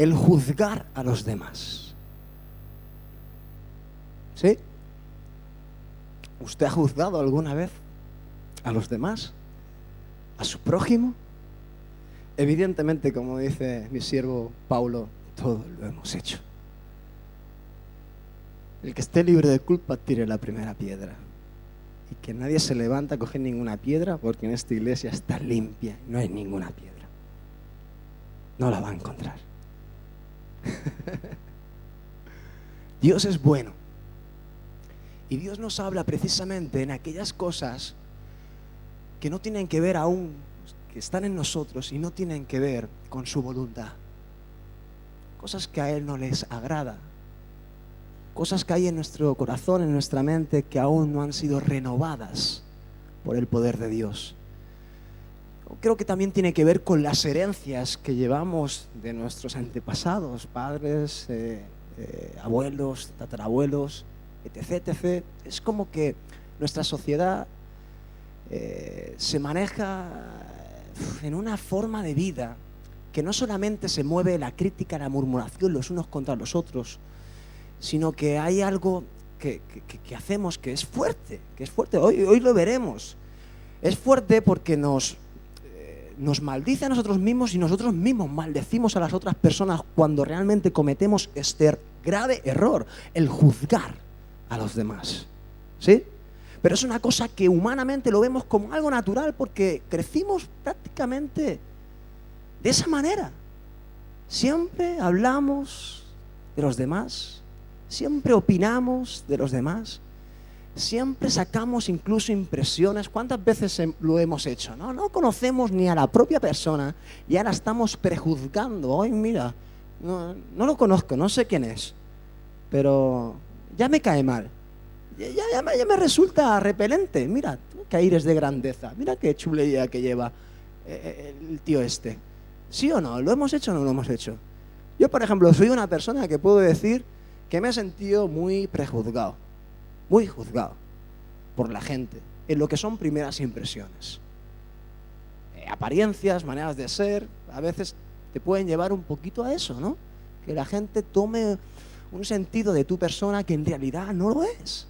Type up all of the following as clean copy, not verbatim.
el juzgar a los demás. ¿Sí? ¿Usted ha juzgado alguna vez a los demás? ¿A su prójimo? Evidentemente, como dice mi siervo Paulo, todo lo hemos hecho. El que esté libre de culpa tire la primera piedra. Y que nadie se levanta a coger ninguna piedra, porque en esta iglesia está limpia, no hay ninguna piedra. No la va a encontrar. Dios es bueno. Y Dios nos habla precisamente en aquellas cosas que no tienen que ver aún, que están en nosotros y no tienen que ver con su voluntad. Cosas que a Él no les agrada. Cosas que hay en nuestro corazón, en nuestra mente, que aún no han sido renovadas por el poder de Dios. Creo que también tiene que ver con las herencias que llevamos de nuestros antepasados, padres, abuelos, tatarabuelos, etc, etc. Es como que nuestra sociedad se maneja en una forma de vida que no solamente se mueve la crítica, la murmuración los unos contra los otros, sino que hay algo que hacemos que es fuerte, hoy lo veremos. Es fuerte porque nos maldice a nosotros mismos y nosotros mismos maldecimos a las otras personas cuando realmente cometemos este grave error, el juzgar a los demás. ¿Sí? Pero es una cosa que humanamente lo vemos como algo natural porque crecimos prácticamente de esa manera. Siempre hablamos de los demás, siempre opinamos de los demás, siempre sacamos incluso impresiones. ¿Cuántas veces lo hemos hecho? No conocemos ni a la propia persona y ahora estamos prejuzgando. Ay, mira, no lo conozco, no sé quién es, pero ya me cae mal. Ya me resulta repelente. Mira, qué aires de grandeza. Mira qué chulería que lleva el tío este. ¿Sí o no? ¿Lo hemos hecho o no lo hemos hecho? Yo, por ejemplo, soy una persona que puedo decir que me he sentido muy prejuzgado, muy juzgado por la gente en lo que son primeras impresiones. Apariencias, maneras de ser, a veces te pueden llevar un poquito a eso, ¿no? Que la gente tome un sentido de tu persona que en realidad no lo es.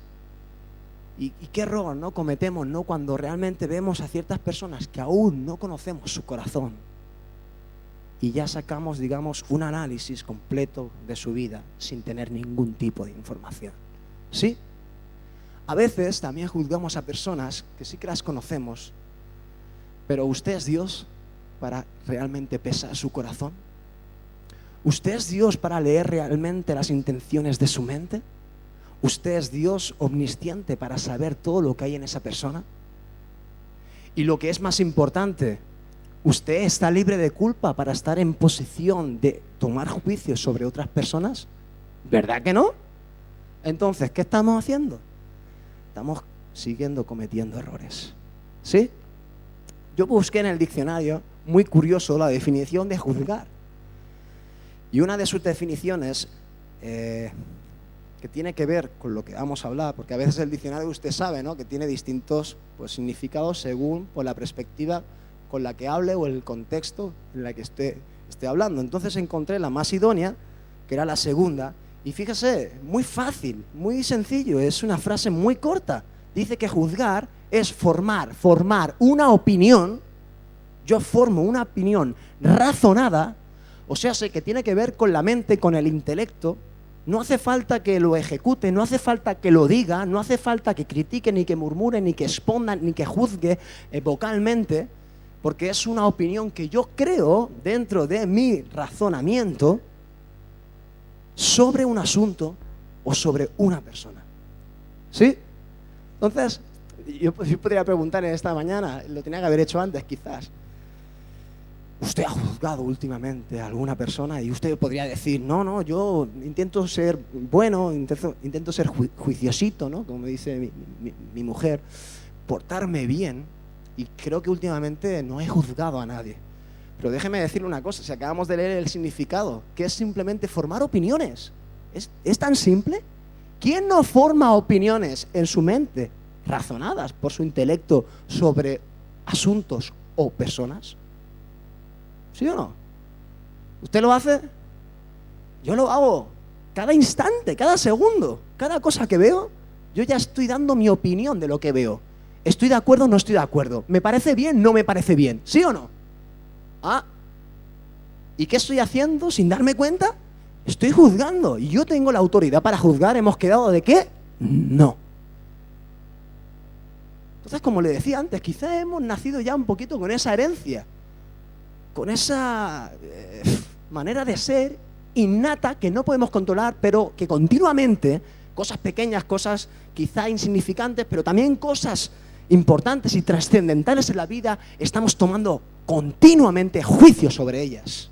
Y qué error no cometemos, ¿no? Cuando realmente vemos a ciertas personas que aún no conocemos su corazón y ya sacamos, digamos, un análisis completo de su vida sin tener ningún tipo de información. ¿Sí? A veces también juzgamos a personas que sí que las conocemos, pero ¿usted es Dios para realmente pesar su corazón? ¿Usted es Dios para leer realmente las intenciones de su mente? ¿Usted es Dios omnisciente para saber todo lo que hay en esa persona? Y lo que es más importante, ¿usted está libre de culpa para estar en posición de tomar juicios sobre otras personas? ¿Verdad que no? Entonces, ¿qué estamos haciendo? Estamos siguiendo cometiendo errores. ¿Sí? Yo busqué en el diccionario, muy curioso, la definición de juzgar. Y una de sus definiciones que tiene que ver con lo que vamos a hablar, porque a veces el diccionario usted sabe, ¿no?, que tiene distintos significados según la perspectiva con la que hable o el contexto en la que esté hablando. Entonces encontré la más idónea, que era la segunda, y fíjese, muy fácil, muy sencillo, es una frase muy corta. Dice que juzgar es formar una opinión. Yo formo una opinión razonada, o sea, sé que tiene que ver con la mente, con el intelecto. No hace falta que lo ejecute, no hace falta que lo diga, no hace falta que critique, ni que murmure, ni que exponga, ni que juzgue vocalmente, porque es una opinión que yo creo dentro de mi razonamiento sobre un asunto o sobre una persona. ¿Sí? Entonces, yo podría preguntar en esta mañana, lo tenía que haber hecho antes quizás, ¿usted ha juzgado últimamente a alguna persona? Y usted podría decir, no, yo intento ser bueno, intento ser juiciosito, ¿no?, como dice mi mujer, portarme bien, y creo que últimamente no he juzgado a nadie. Pero déjeme decirle una cosa, si acabamos de leer el significado, que es simplemente formar opiniones. ¿Es tan simple? ¿Quién no forma opiniones en su mente, razonadas por su intelecto, sobre asuntos o personas? ¿Sí o no? ¿Usted lo hace? Yo lo hago cada instante, cada segundo, cada cosa que veo, yo ya estoy dando mi opinión de lo que veo. ¿Estoy de acuerdo o no estoy de acuerdo? ¿Me parece bien o no me parece bien? ¿Sí o no? Ah, ¿y qué estoy haciendo sin darme cuenta? Estoy juzgando. Y yo tengo la autoridad para juzgar. ¿Hemos quedado de qué? No. Entonces, como le decía antes, quizás hemos nacido ya un poquito con esa herencia, con esa manera de ser innata que no podemos controlar, pero que continuamente, cosas pequeñas, cosas quizá insignificantes, pero también cosas importantes y trascendentales en la vida, estamos tomando continuamente juicio sobre ellas.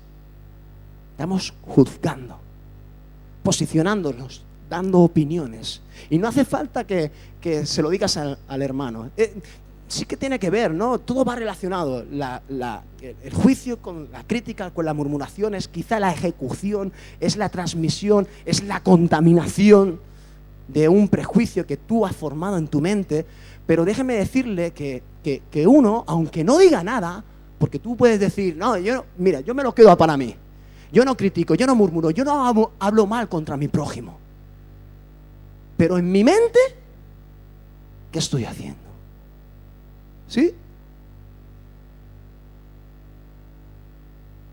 Estamos juzgando, posicionándonos, dando opiniones. Y no hace falta que se lo digas al hermano. Sí que tiene que ver, ¿no? Todo va relacionado. El juicio con la crítica, con las murmuraciones, quizá la ejecución, es la transmisión, es la contaminación de un prejuicio que tú has formado en tu mente. Pero déjeme decirle que uno, aunque no diga nada, porque tú puedes decir, no, mira, yo me lo quedo para mí. Yo no critico, yo no murmuro, yo no hablo mal contra mi prójimo. Pero en mi mente, ¿qué estoy haciendo? ¿Sí?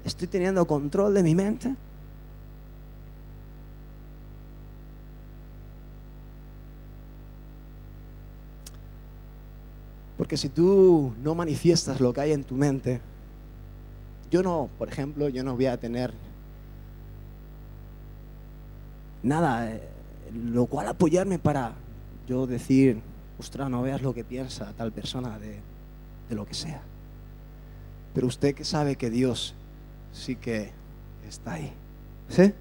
¿Estoy teniendo control de mi mente? Porque si tú no manifiestas lo que hay en tu mente, por ejemplo, yo no voy a tener nada, lo cual apoyarme para yo decir, ostras, no veas lo que piensa tal persona de lo que sea. Pero usted que sabe que Dios sí que está ahí, ¿sí?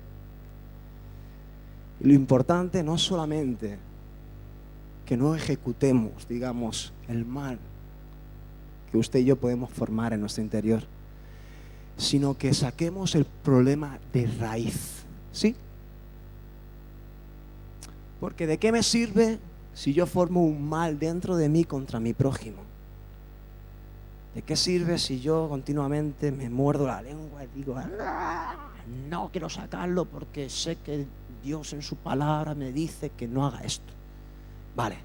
Y lo importante no solamente que no ejecutemos, digamos, el mal que usted y yo podemos formar en nuestro interior, sino que saquemos el problema de raíz, ¿sí? Porque ¿de qué me sirve si yo formo un mal dentro de mí contra mi prójimo? ¿De qué sirve si yo continuamente me muerdo la lengua y digo, no quiero sacarlo porque sé que Dios en su palabra me dice que no haga esto? Vale.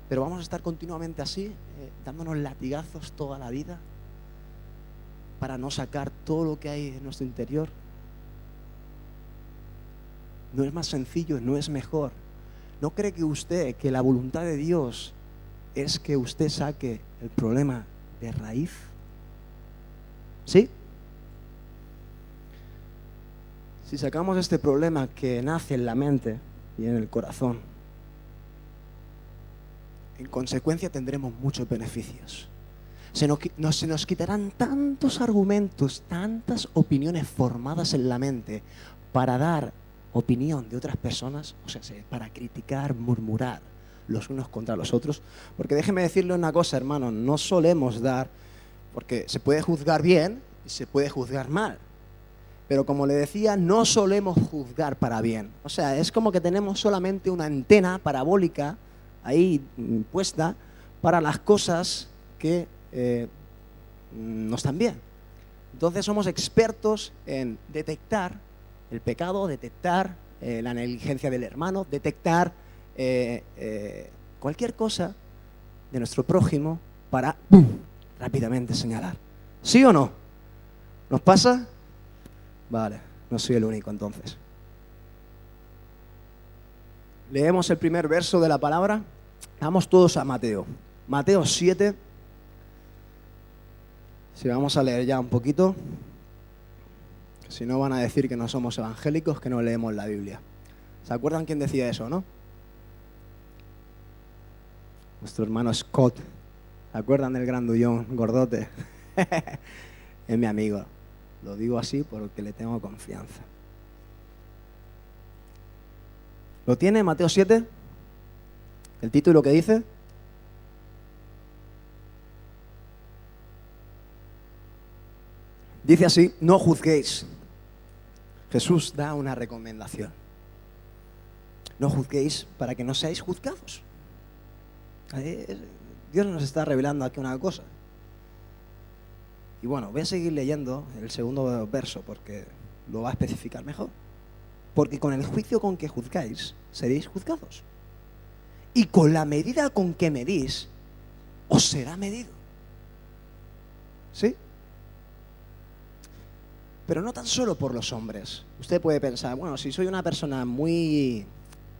Pero vamos a estar continuamente así, dándonos latigazos toda la vida para no sacar todo lo que hay en nuestro interior. No es más sencillo, no es mejor. ¿No cree que usted que la voluntad de Dios es que usted saque el problema de raíz? ¿Sí? Si sacamos este problema que nace en la mente y en el corazón, en consecuencia tendremos muchos beneficios. Se nos quitarán tantos argumentos, tantas opiniones formadas en la mente para dar opinión de otras personas, o sea, para criticar, murmurar los unos contra los otros. Porque déjeme decirle una cosa, hermano, no solemos dar, porque se puede juzgar bien y se puede juzgar mal. Pero como le decía, no solemos juzgar para bien. O sea, es como que tenemos solamente una antena parabólica ahí puesta para las cosas que no están bien. Entonces somos expertos en detectar el pecado, detectar la negligencia del hermano, detectar cualquier cosa de nuestro prójimo para rápidamente señalar. ¿Sí o no? ¿Nos pasa? Vale, no soy el único entonces. Leemos el primer verso de la palabra. Vamos todos a Mateo. Mateo 7. Si vamos a leer ya un poquito. Si no van a decir que no somos evangélicos, que no leemos la Biblia. ¿Se acuerdan quién decía eso, no? Nuestro hermano Scott. ¿Se acuerdan del grandullón gordote? Es mi amigo. Lo digo así porque le tengo confianza. ¿Lo tiene Mateo 7? ¿El título que dice? Dice así, no juzguéis. Jesús da una recomendación. No juzguéis para que no seáis juzgados. Dios nos está revelando aquí una cosa. Y bueno, voy a seguir leyendo el segundo verso porque lo va a especificar mejor. Porque con el juicio con que juzgáis, seréis juzgados. Y con la medida con que medís, os será medido. ¿Sí? Pero no tan solo por los hombres. Usted puede pensar, bueno, si soy una persona que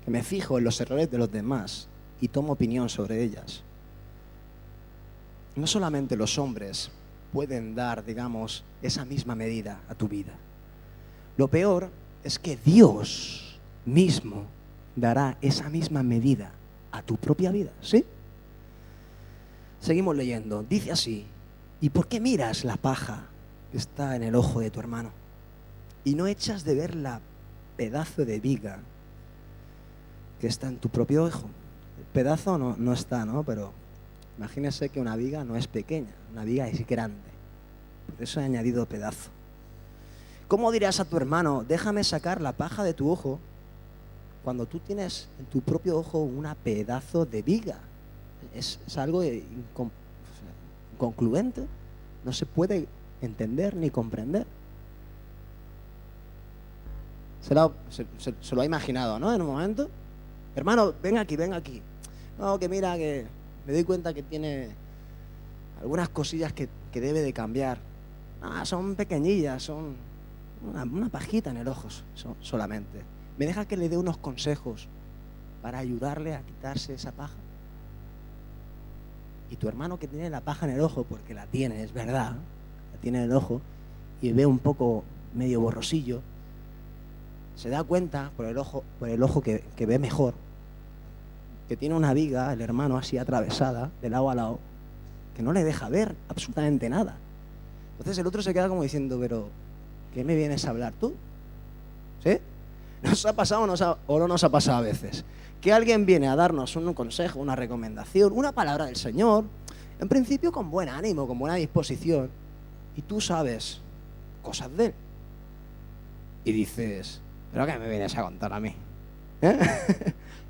me fijo en los errores de los demás y tomo opinión sobre ellas. No solamente los hombres pueden dar, digamos, esa misma medida a tu vida. Lo peor es que Dios mismo dará esa misma medida a tu propia vida, ¿sí? Seguimos leyendo. Dice así: ¿y por qué miras la paja que está en el ojo de tu hermano y no echas de ver la pedazo de viga que está en tu propio ojo? El pedazo no está, ¿no? Pero imagínese que una viga no es pequeña, una viga es grande. Por eso he añadido pedazo. ¿Cómo dirás a tu hermano, déjame sacar la paja de tu ojo, cuando tú tienes en tu propio ojo una pedazo de viga? Es algo inconcluente, no se puede entender ni comprender. Se lo ha imaginado, ¿no? En un momento. Hermano, ven aquí. No, que mira, que me doy cuenta que tiene algunas cosillas que debe de cambiar. Ah, son pequeñillas, son una pajita en el ojo solamente. ¿Me deja que le dé unos consejos para ayudarle a quitarse esa paja? Y tu hermano que tiene la paja en el ojo, porque la tiene, es verdad, la tiene en el ojo, y ve un poco medio borrosillo, se da cuenta por el ojo que ve mejor, que tiene una viga, el hermano, así atravesada, de lado a lado, que no le deja ver absolutamente nada. Entonces el otro se queda como diciendo, pero ¿qué me vienes a hablar tú? ¿Sí? ¿Nos ha pasado o no nos ha pasado a veces? Que alguien viene a darnos un consejo, una recomendación, una palabra del Señor, en principio con buen ánimo, con buena disposición, y tú sabes cosas de él. Y dices, ¿pero qué me vienes a contar a mí? ¿Eh?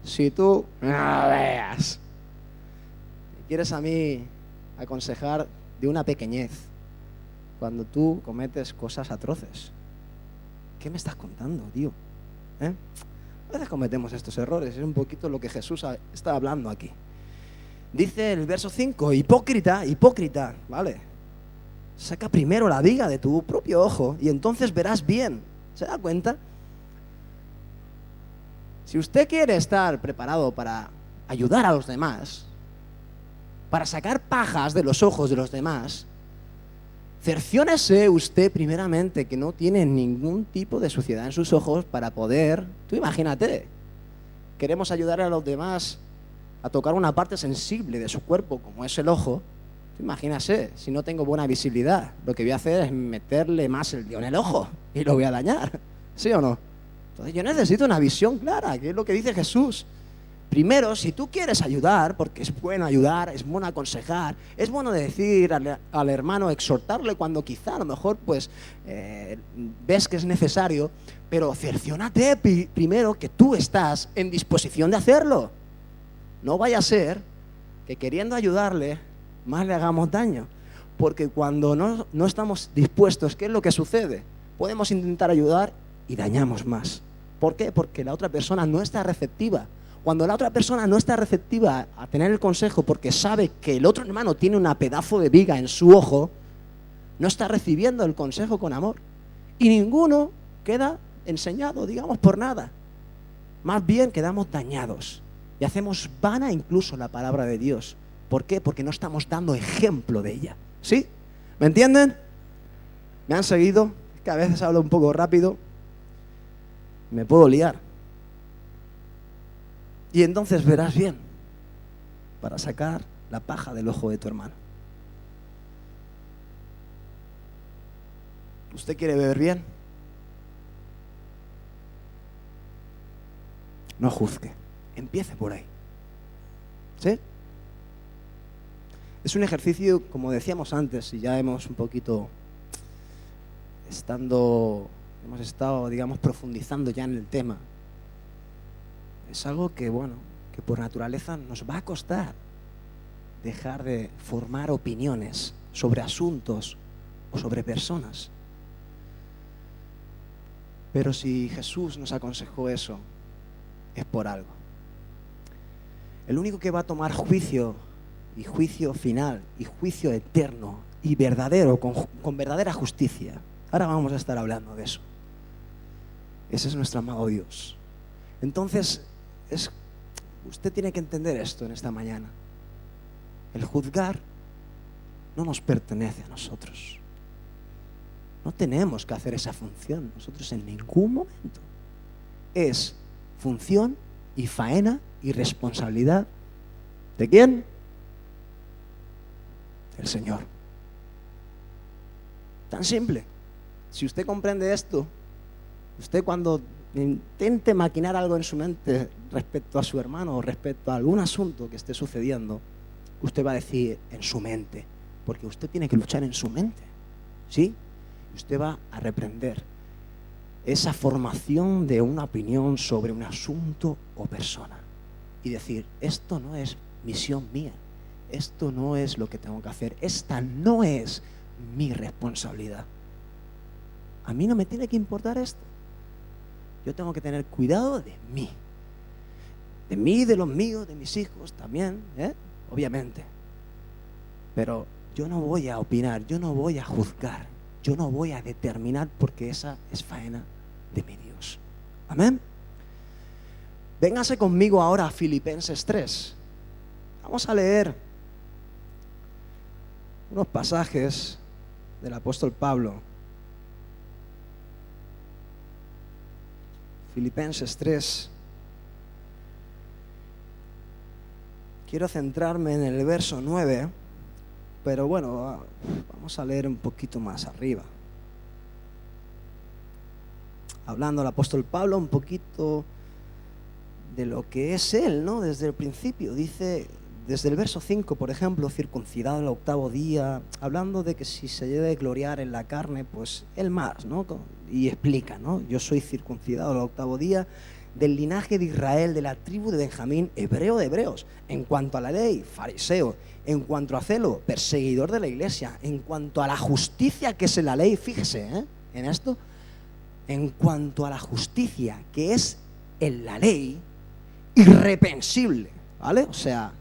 Si tú no veas. ¿Quieres a mí aconsejar de una pequeñez cuando tú cometes cosas atroces? ¿Qué me estás contando, tío? A veces cometemos estos errores, es un poquito lo que Jesús está hablando aquí. Dice el verso 5, hipócrita, ¿vale? Saca primero la viga de tu propio ojo y entonces verás bien. ¿Se da cuenta? Si usted quiere estar preparado para ayudar a los demás, para sacar pajas de los ojos de los demás, cerciónese usted primeramente que no tiene ningún tipo de suciedad en sus ojos para poder, tú imagínate, queremos ayudar a los demás a tocar una parte sensible de su cuerpo como es el ojo. Tú imagínese, si no tengo buena visibilidad, lo que voy a hacer es meterle más el dedo en el ojo y lo voy a dañar, ¿sí o no? Entonces yo necesito una visión clara, que es lo que dice Jesús. Primero, si tú quieres ayudar, porque es bueno ayudar, es bueno aconsejar, es bueno decir al hermano, exhortarle cuando quizá a lo mejor pues ves que es necesario, pero cerciónate primero que tú estás en disposición de hacerlo. No vaya a ser que queriendo ayudarle, más le hagamos daño. Porque cuando no estamos dispuestos, ¿qué es lo que sucede? Podemos intentar ayudar y dañamos más. ¿Por qué? Porque la otra persona no está receptiva. Cuando la otra persona no está receptiva a tener el consejo porque sabe que el otro hermano tiene una pedazo de viga en su ojo, no está recibiendo el consejo con amor. Y ninguno queda enseñado, digamos, por nada. Más bien quedamos dañados y hacemos vana incluso la palabra de Dios. ¿Por qué? Porque no estamos dando ejemplo de ella. ¿Sí? ¿Me entienden? ¿Me han seguido? Es que a veces hablo un poco rápido. Me puedo liar. Y entonces verás bien para sacar la paja del ojo de tu hermano. ¿Usted quiere ver bien? No juzgue. Empiece por ahí. ¿Sí? Es un ejercicio, como decíamos antes, y ya hemos estado, digamos, profundizando ya en el tema. Es algo que, bueno, que por naturaleza nos va a costar dejar de formar opiniones sobre asuntos o sobre personas. Pero si Jesús nos aconsejó eso, es por algo. El único que va a tomar juicio, y juicio final, y juicio eterno, y verdadero, con verdadera justicia. Ahora vamos a estar hablando de eso. Ese es nuestro amado Dios. Entonces, usted tiene que entender esto en esta mañana. El juzgar no nos pertenece a nosotros. No tenemos que hacer esa función nosotros en ningún momento. Es función y faena y responsabilidad ¿de quién? Del Señor. Tan simple. Si usted comprende esto, usted cuando intente maquinar algo en su mente respecto a su hermano o respecto a algún asunto que esté sucediendo, usted va a decir en su mente, porque usted tiene que luchar en su mente, ¿sí? Usted va a reprender esa formación de una opinión sobre un asunto o persona y decir, esto no es misión mía, esto no es lo que tengo que hacer, esta no es mi responsabilidad. A mí no me tiene que importar esto. Yo tengo que tener cuidado de mí, de los míos, de mis hijos también, obviamente. Pero yo no voy a opinar, yo no voy a juzgar, yo no voy a determinar, porque esa es faena de mi Dios. Amén. Véngase conmigo ahora a Filipenses 3. Vamos a leer unos pasajes del apóstol Pablo. Filipenses 3. Quiero centrarme en el verso 9, pero bueno, vamos a leer un poquito más arriba. Hablando el apóstol Pablo un poquito de lo que es él, ¿no? Desde el principio, dice, desde el verso 5, por ejemplo, circuncidado el 8º día, hablando de que si se debe gloriar en la carne, pues él más, ¿no? Y explica, ¿no? Yo soy circuncidado el 8º día, del linaje de Israel, de la tribu de Benjamín, hebreo de hebreos, en cuanto a la ley, fariseo, en cuanto a celo, perseguidor de la iglesia, en cuanto a la justicia que es en la ley, fíjese, en esto, en cuanto a la justicia que es en la ley, irreprensible, ¿vale? O sea,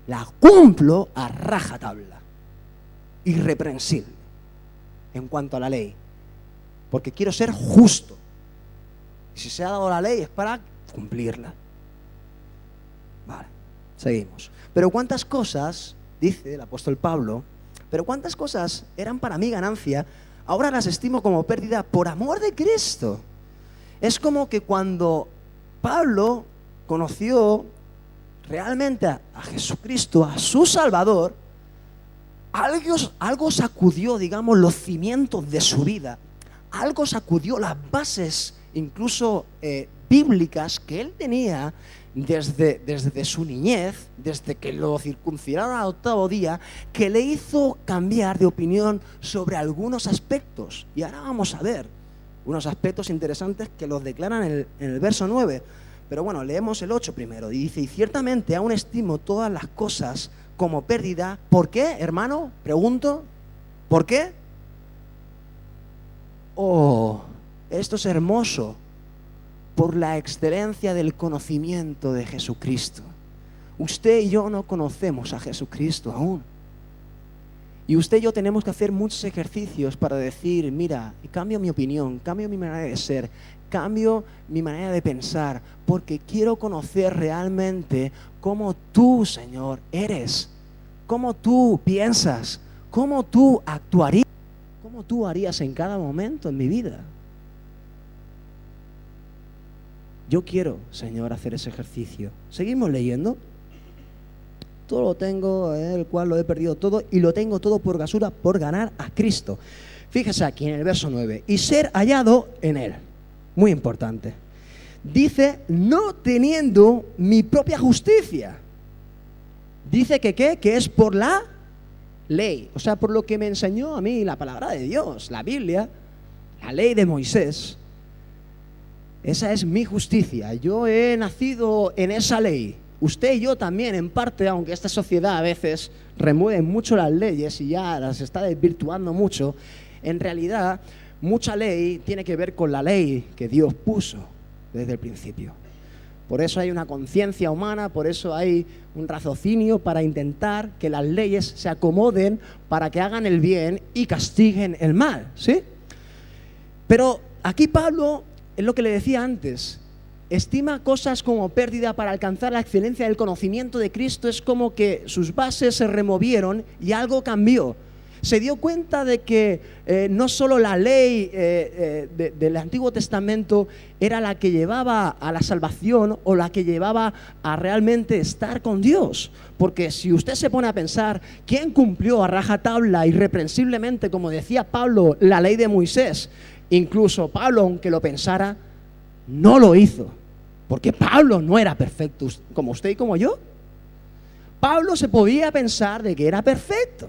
la cumplo a rajatabla, irreprensible, en cuanto a la ley, porque quiero ser justo. Si se ha dado la ley es para cumplirla. Vale, seguimos. Pero cuántas cosas, dice el apóstol Pablo, pero cuántas cosas eran para mí ganancia, ahora las estimo como pérdida por amor de Cristo. Es como que cuando Pablo conoció realmente a Jesucristo, a su Salvador, algo sacudió, digamos, los cimientos de su vida. Algo sacudió las bases incluso bíblicas que él tenía desde su niñez, desde que lo circuncidaron al 8º día, que le hizo cambiar de opinión sobre algunos aspectos. Y ahora vamos a ver unos aspectos interesantes que los declaran en el verso 9. Pero bueno, leemos el 8 primero. Y dice, y ciertamente aún estimo todas las cosas como pérdida. ¿Por qué, hermano? Pregunto. ¿Por qué? Oh, esto es hermoso, por la excelencia del conocimiento de Jesucristo. Usted y yo no conocemos a Jesucristo aún. Y usted y yo tenemos que hacer muchos ejercicios para decir, mira, cambio mi opinión, cambio mi manera de ser, cambio mi manera de pensar, porque quiero conocer realmente cómo tú, Señor, eres, cómo tú piensas, cómo tú actuarías, cómo tú harías en cada momento en mi vida. Yo quiero, Señor, hacer ese ejercicio. Seguimos leyendo. Todo lo tengo, el cual lo he perdido todo, y lo tengo todo por basura por ganar a Cristo. Fíjese aquí en el verso 9. Y ser hallado en Él. Muy importante. Dice, no teniendo mi propia justicia. Dice que ¿qué? Que es por la ley. O sea, por lo que me enseñó a mí la palabra de Dios, la Biblia, la ley de Moisés. Esa es mi justicia. Yo he nacido en esa ley. Usted y yo también, en parte, aunque esta sociedad a veces remueve mucho las leyes y ya las está desvirtuando mucho, en realidad, mucha ley tiene que ver con la ley que Dios puso desde el principio. Por eso hay una conciencia humana, por eso hay un raciocinio para intentar que las leyes se acomoden para que hagan el bien y castiguen el mal, ¿sí? Pero aquí Pablo, es lo que le decía antes, estima cosas como pérdida para alcanzar la excelencia del conocimiento de Cristo. Es como que sus bases se removieron y algo cambió. Se dio cuenta de que no solo la ley del Antiguo Testamento era la que llevaba a la salvación o la que llevaba a realmente estar con Dios. Porque si usted se pone a pensar, ¿quién cumplió a rajatabla irreprensiblemente, como decía Pablo, la ley de Moisés? Incluso Pablo, aunque lo pensara, no lo hizo. Porque Pablo no era perfecto como usted y como yo. Pablo se podía pensar de que era perfecto,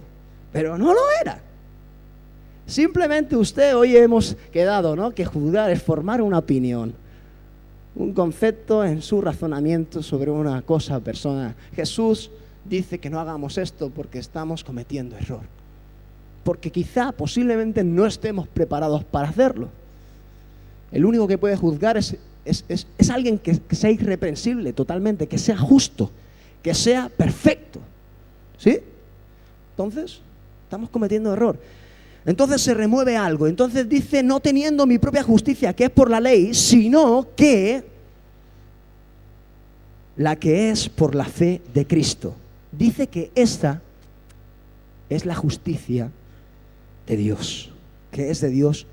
pero no lo era. Simplemente usted, hoy hemos quedado, ¿no?, que juzgar es formar una opinión, un concepto en su razonamiento sobre una cosa o persona. Jesús dice que no hagamos esto porque estamos cometiendo error. Porque quizá, posiblemente no estemos preparados para hacerlo. El único que puede juzgar es alguien que sea irreprensible totalmente, que sea justo, que sea perfecto, ¿sí? Entonces, estamos cometiendo error. Entonces se remueve algo. Entonces dice, no teniendo mi propia justicia, que es por la ley, sino que la que es por la fe de Cristo. Dice que esta es la justicia de Dios, que es de Dios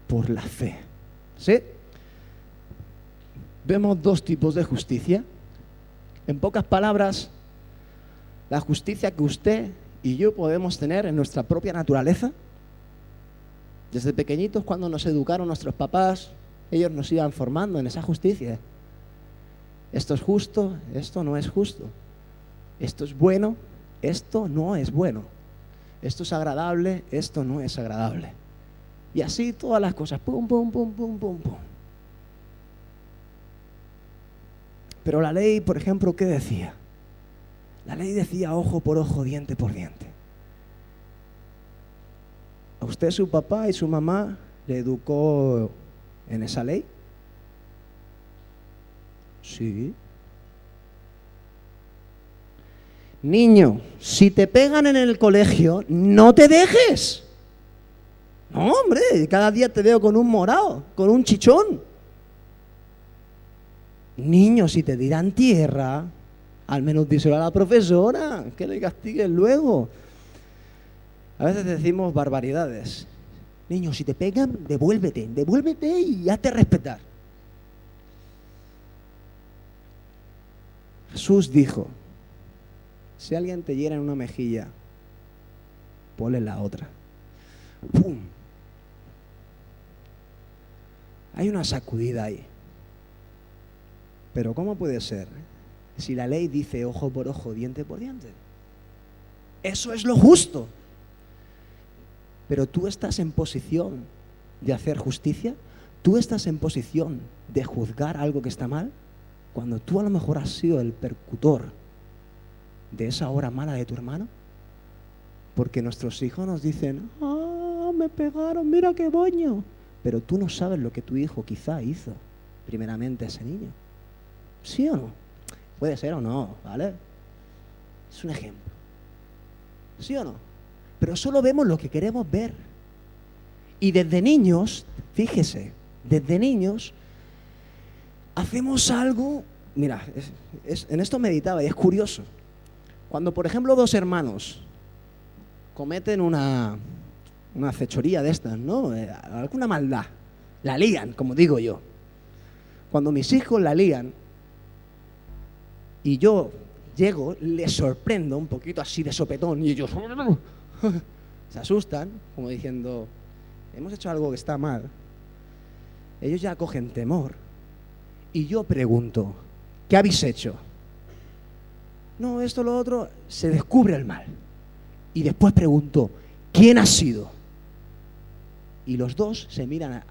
por la fe, ¿sí? Vemos dos tipos de justicia. En pocas palabras, la justicia que usted y yo podemos tener en nuestra propia naturaleza. Desde pequeñitos, cuando nos educaron nuestros papás, ellos nos iban formando en esa justicia. Esto es justo, esto no es justo. Esto es bueno, esto no es bueno. Esto es agradable, esto no es agradable. Y así todas las cosas, pum, pum, pum, pum, pum, pum. Pero la ley, por ejemplo, ¿qué decía? La ley decía ojo por ojo, diente por diente. ¿A usted su papá y su mamá le educó en esa ley? Sí. Niño, si te pegan en el colegio, no te dejes. No, hombre, cada día te veo con un morado, con un chichón. Niño, si te tiran tierra, al menos díselo a la profesora, que le castiguen luego. A veces decimos barbaridades. Niño, si te pegan, devuélvete y hazte respetar. Jesús dijo, si alguien te hiera en una mejilla, ponle la otra. ¡Pum! Hay una sacudida ahí. Pero ¿cómo puede ser si la ley dice ojo por ojo, diente por diente? Eso es lo justo. Pero tú estás en posición de hacer justicia. Tú estás en posición de juzgar algo que está mal, cuando tú a lo mejor has sido el percutor de esa obra mala de tu hermano. Porque nuestros hijos nos dicen, me pegaron, mira qué boño. Pero tú no sabes lo que tu hijo quizá hizo primeramente a ese niño. ¿Sí o no? Puede ser o no, ¿vale? Es un ejemplo. ¿Sí o no? Pero solo vemos lo que queremos ver. Y desde niños, fíjese, desde niños hacemos algo. Mira, en esto meditaba y es curioso. Cuando, por ejemplo, dos hermanos cometen una fechoría de estas, ¿no? Alguna maldad, la lían, como digo yo. Cuando mis hijos la lían y yo llego, les sorprendo un poquito así de sopetón y ellos se asustan, como diciendo, hemos hecho algo que está mal. Ellos ya cogen temor y yo pregunto, ¿qué habéis hecho? No, esto, lo otro, se descubre el mal. Y después pregunto, ¿quién ha sido? Y los dos se miran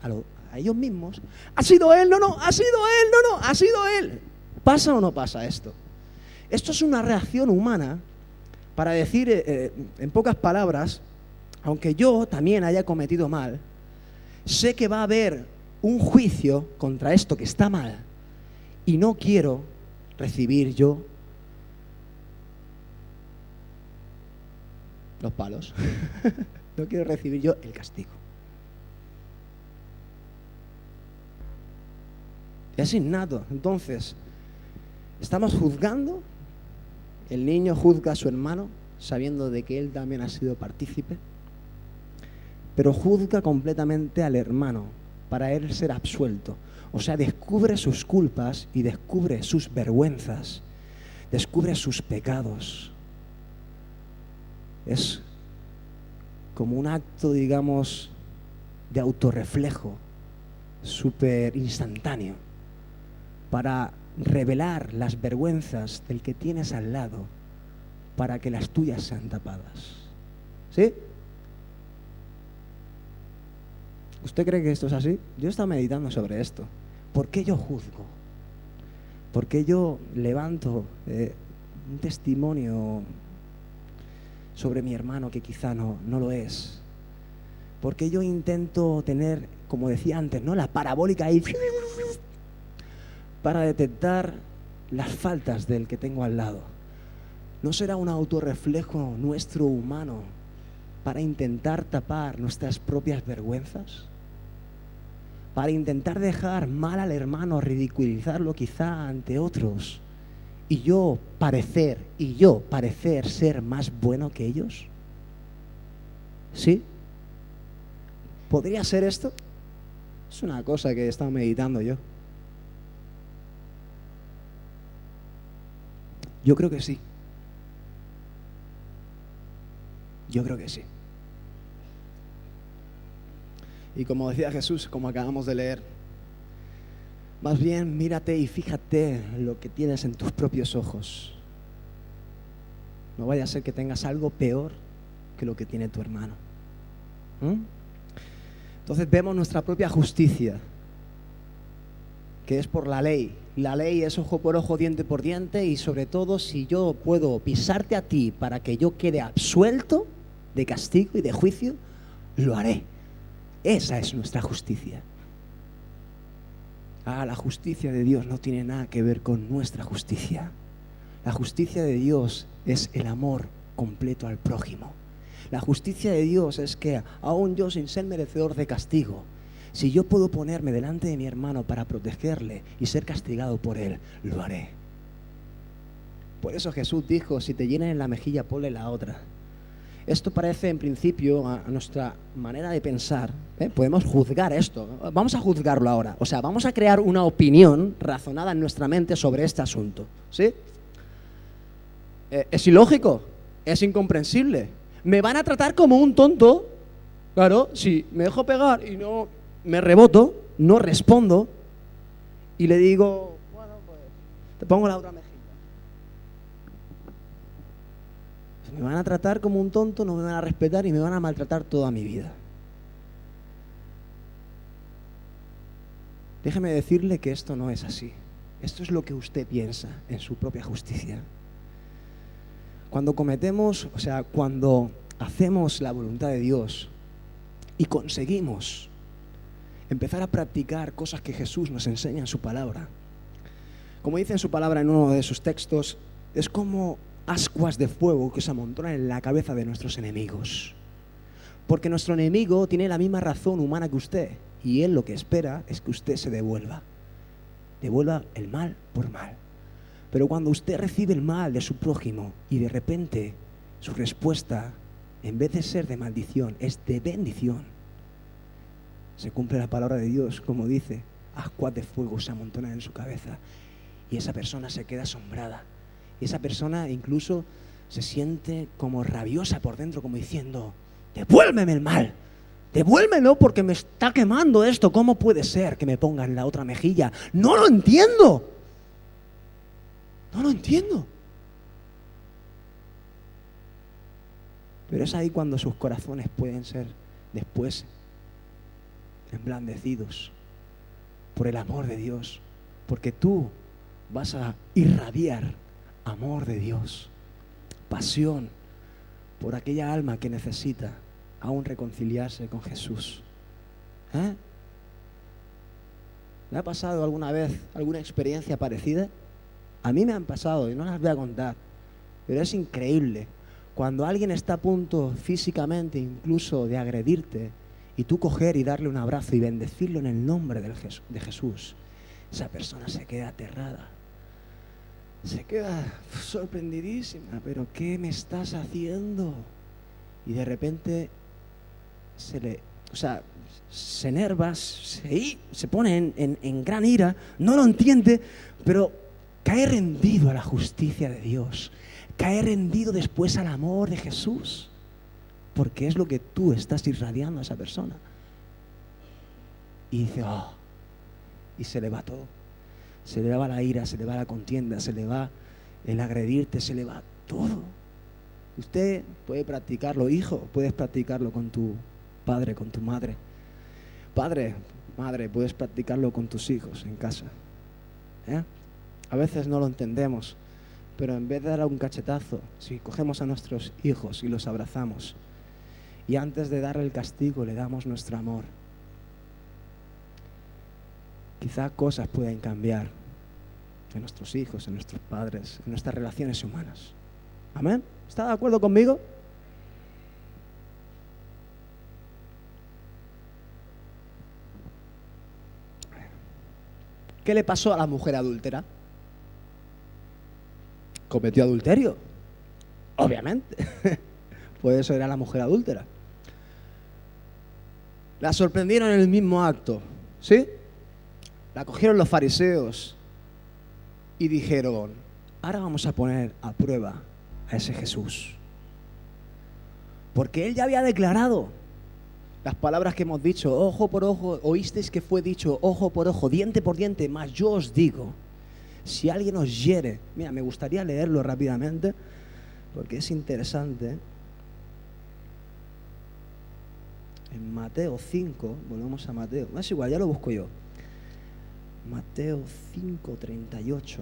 a ellos mismos. ¿Ha sido él? No, ha sido él, no, ha sido él. ¿Pasa o no pasa esto? Esto es una reacción humana para decir, en pocas palabras, aunque yo también haya cometido mal, Sé que va a haber un juicio contra esto que está mal y no quiero recibir yo los palos. No quiero recibir yo el castigo. Es innato. Entonces, estamos juzgando. El niño juzga a su hermano sabiendo de que él también ha sido partícipe, pero juzga completamente al hermano para él ser absuelto. O sea, descubre sus culpas y descubre sus vergüenzas, descubre sus pecados. Es como un acto, digamos, de autorreflejo súper instantáneo para revelar las vergüenzas del que tienes al lado para que las tuyas sean tapadas. ¿Sí? ¿Usted cree que esto es así? Yo he estado meditando sobre esto. ¿Por qué yo juzgo? ¿Por qué yo levanto un testimonio sobre mi hermano que quizá no lo es? ¿Por qué yo intento tener, como decía antes, ¿no?, la parabólica ahí para detectar las faltas del que tengo al lado? ¿No será un autorreflejo nuestro humano para intentar tapar nuestras propias vergüenzas? Para intentar dejar mal al hermano, ridiculizarlo quizá ante otros y yo parecer ser más bueno que ellos. ¿Sí? ¿Podría ser esto? Es una cosa que he estado meditando yo. Yo creo que sí. Yo creo que sí. Y como decía Jesús, como acabamos de leer, más bien mírate y fíjate lo que tienes en tus propios ojos. No vaya a ser que tengas algo peor que lo que tiene tu hermano. Entonces vemos nuestra propia justicia, que es por la ley. La ley es ojo por ojo, diente por diente, y sobre todo si yo puedo pisarte a ti para que yo quede absuelto de castigo y de juicio, lo haré. Esa es nuestra justicia. La justicia de Dios no tiene nada que ver con nuestra justicia. La justicia de Dios es el amor completo al prójimo. La justicia de Dios es que, aún yo sin ser merecedor de castigo, si yo puedo ponerme delante de mi hermano para protegerle y ser castigado por él, lo haré. Por eso Jesús dijo, si te llenan en la mejilla, ponle la otra. Esto parece en principio a nuestra manera de pensar, podemos juzgar esto, vamos a juzgarlo ahora, o sea, vamos a crear una opinión razonada en nuestra mente sobre este asunto, ¿sí? Es ilógico, es incomprensible, me van a tratar como un tonto, claro, si me dejo pegar y no me reboto, no respondo y le digo, bueno, pues te pongo la otra mejilla. Me van a tratar como un tonto, no me van a respetar y me van a maltratar toda mi vida. Déjeme decirle que esto no es así. Esto es lo que usted piensa en su propia justicia. Cuando cometemos, o sea, cuando hacemos la voluntad de Dios y conseguimos empezar a practicar cosas que Jesús nos enseña en su palabra, como dice en su palabra en uno de sus textos, es como ascuas de fuego que se amontonan en la cabeza de nuestros enemigos. Porque nuestro enemigo tiene la misma razón humana que usted, y él lo que espera es que usted se devuelva el mal por mal. Pero cuando usted recibe el mal de su prójimo y de repente su respuesta, en vez de ser de maldición, es de bendición, se cumple la palabra de Dios, como dice, ascuas de fuego se amontonan en su cabeza, y esa persona se queda asombrada. Y esa persona incluso se siente como rabiosa por dentro, como diciendo, devuélveme el mal, devuélvelo porque me está quemando esto. ¿Cómo puede ser que me pongan la otra mejilla? No lo entiendo. No lo entiendo. Pero es ahí cuando sus corazones pueden ser después emblandecidos por el amor de Dios, porque tú vas a irradiar amor de Dios, pasión por aquella alma que necesita aún reconciliarse con Jesús. ¿Eh? ¿Le ha pasado alguna vez alguna experiencia parecida? A mí me han pasado y no las voy a contar, pero es increíble. Cuando alguien está a punto físicamente incluso de agredirte y tú coger y darle un abrazo y bendecirlo en el nombre de Jesús, esa persona se queda aterrada. Se queda sorprendidísima. ¿Pero qué me estás haciendo? Y de repente se enerva, se pone en gran ira, no lo entiende, pero cae rendido a la justicia de Dios, cae rendido después al amor de Jesús, porque es lo que tú estás irradiando a esa persona. Y dice, oh, y se le va todo. Se le va la ira, se le va la contienda, se le va el agredirte, se le va todo. Usted puede practicarlo, hijo, puedes practicarlo con tu padre, con tu madre. Padre, madre, puedes practicarlo con tus hijos en casa. A veces no lo entendemos, pero en vez de dar un cachetazo, si cogemos a nuestros hijos y los abrazamos, y antes de darle el castigo le damos nuestro amor, quizá cosas pueden cambiar en nuestros hijos, en nuestros padres, en nuestras relaciones humanas. ¿Amén? ¿Está de acuerdo conmigo? ¿Qué le pasó a la mujer adúltera? Cometió adulterio, obviamente. Pues eso era la mujer adúltera. La sorprendieron en el mismo acto, ¿sí? La cogieron los fariseos y dijeron, ahora vamos a poner a prueba a ese Jesús. Porque él ya había declarado las palabras que hemos dicho, ojo por ojo, oísteis que fue dicho, ojo por ojo, diente por diente, mas yo os digo, si alguien os hiere, mira, me gustaría leerlo rápidamente, porque es interesante. En Mateo 5, volvemos a Mateo, no es igual, ya lo busco yo. Mateo 5:38.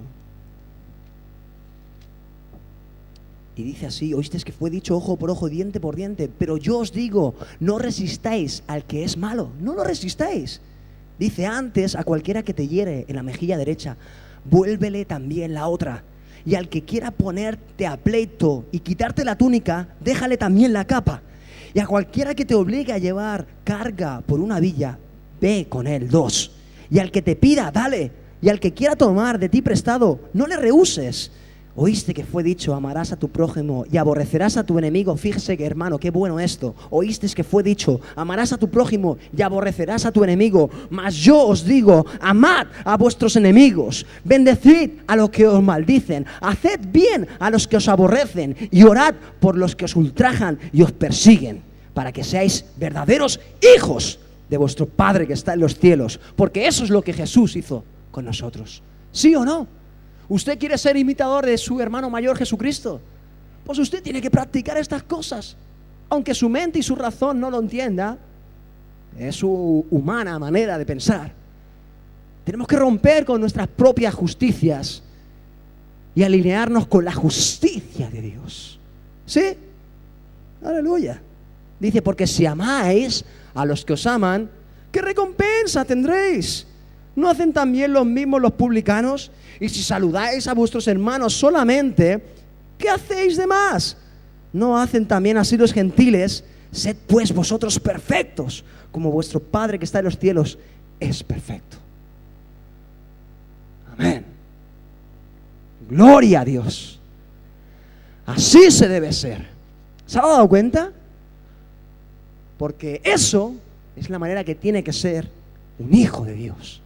Y dice así, oísteis que fue dicho ojo por ojo, diente por diente, pero yo os digo, no resistáis al que es malo, no lo resistáis. Dice, antes a cualquiera que te hiere en la mejilla derecha, vuélvele también la otra. Y al que quiera ponerte a pleito y quitarte la túnica, déjale también la capa. Y a cualquiera que te obligue a llevar carga por una villa, ve con él 2. Y al que te pida, dale. Y al que quiera tomar de ti prestado, no le rehuses. Oíste que fue dicho, amarás a tu prójimo y aborrecerás a tu enemigo. Fíjese que, hermano, qué bueno esto. Oíste que fue dicho, amarás a tu prójimo y aborrecerás a tu enemigo. Mas yo os digo, amad a vuestros enemigos, bendecid a los que os maldicen, haced bien a los que os aborrecen y orad por los que os ultrajan y os persiguen, para que seáis verdaderos hijos de vuestro Padre que está en los cielos, porque eso es lo que Jesús hizo con nosotros. ¿Sí o no? ¿Usted quiere ser imitador de su hermano mayor Jesucristo? Pues usted tiene que practicar estas cosas. Aunque su mente y su razón no lo entienda, es su humana manera de pensar. Tenemos que romper con nuestras propias justicias y alinearnos con la justicia de Dios. ¿Sí? Aleluya. Dice, porque si amáis a los que os aman, ¿qué recompensa tendréis? ¿No hacen también los mismos los publicanos? Y si saludáis a vuestros hermanos solamente, ¿qué hacéis de más? ¿No hacen también así los gentiles? Sed pues vosotros perfectos, como vuestro Padre que está en los cielos es perfecto. Amén. Gloria a Dios. Así se debe ser. ¿Se ha dado cuenta? Porque eso es la manera que tiene que ser un hijo de Dios.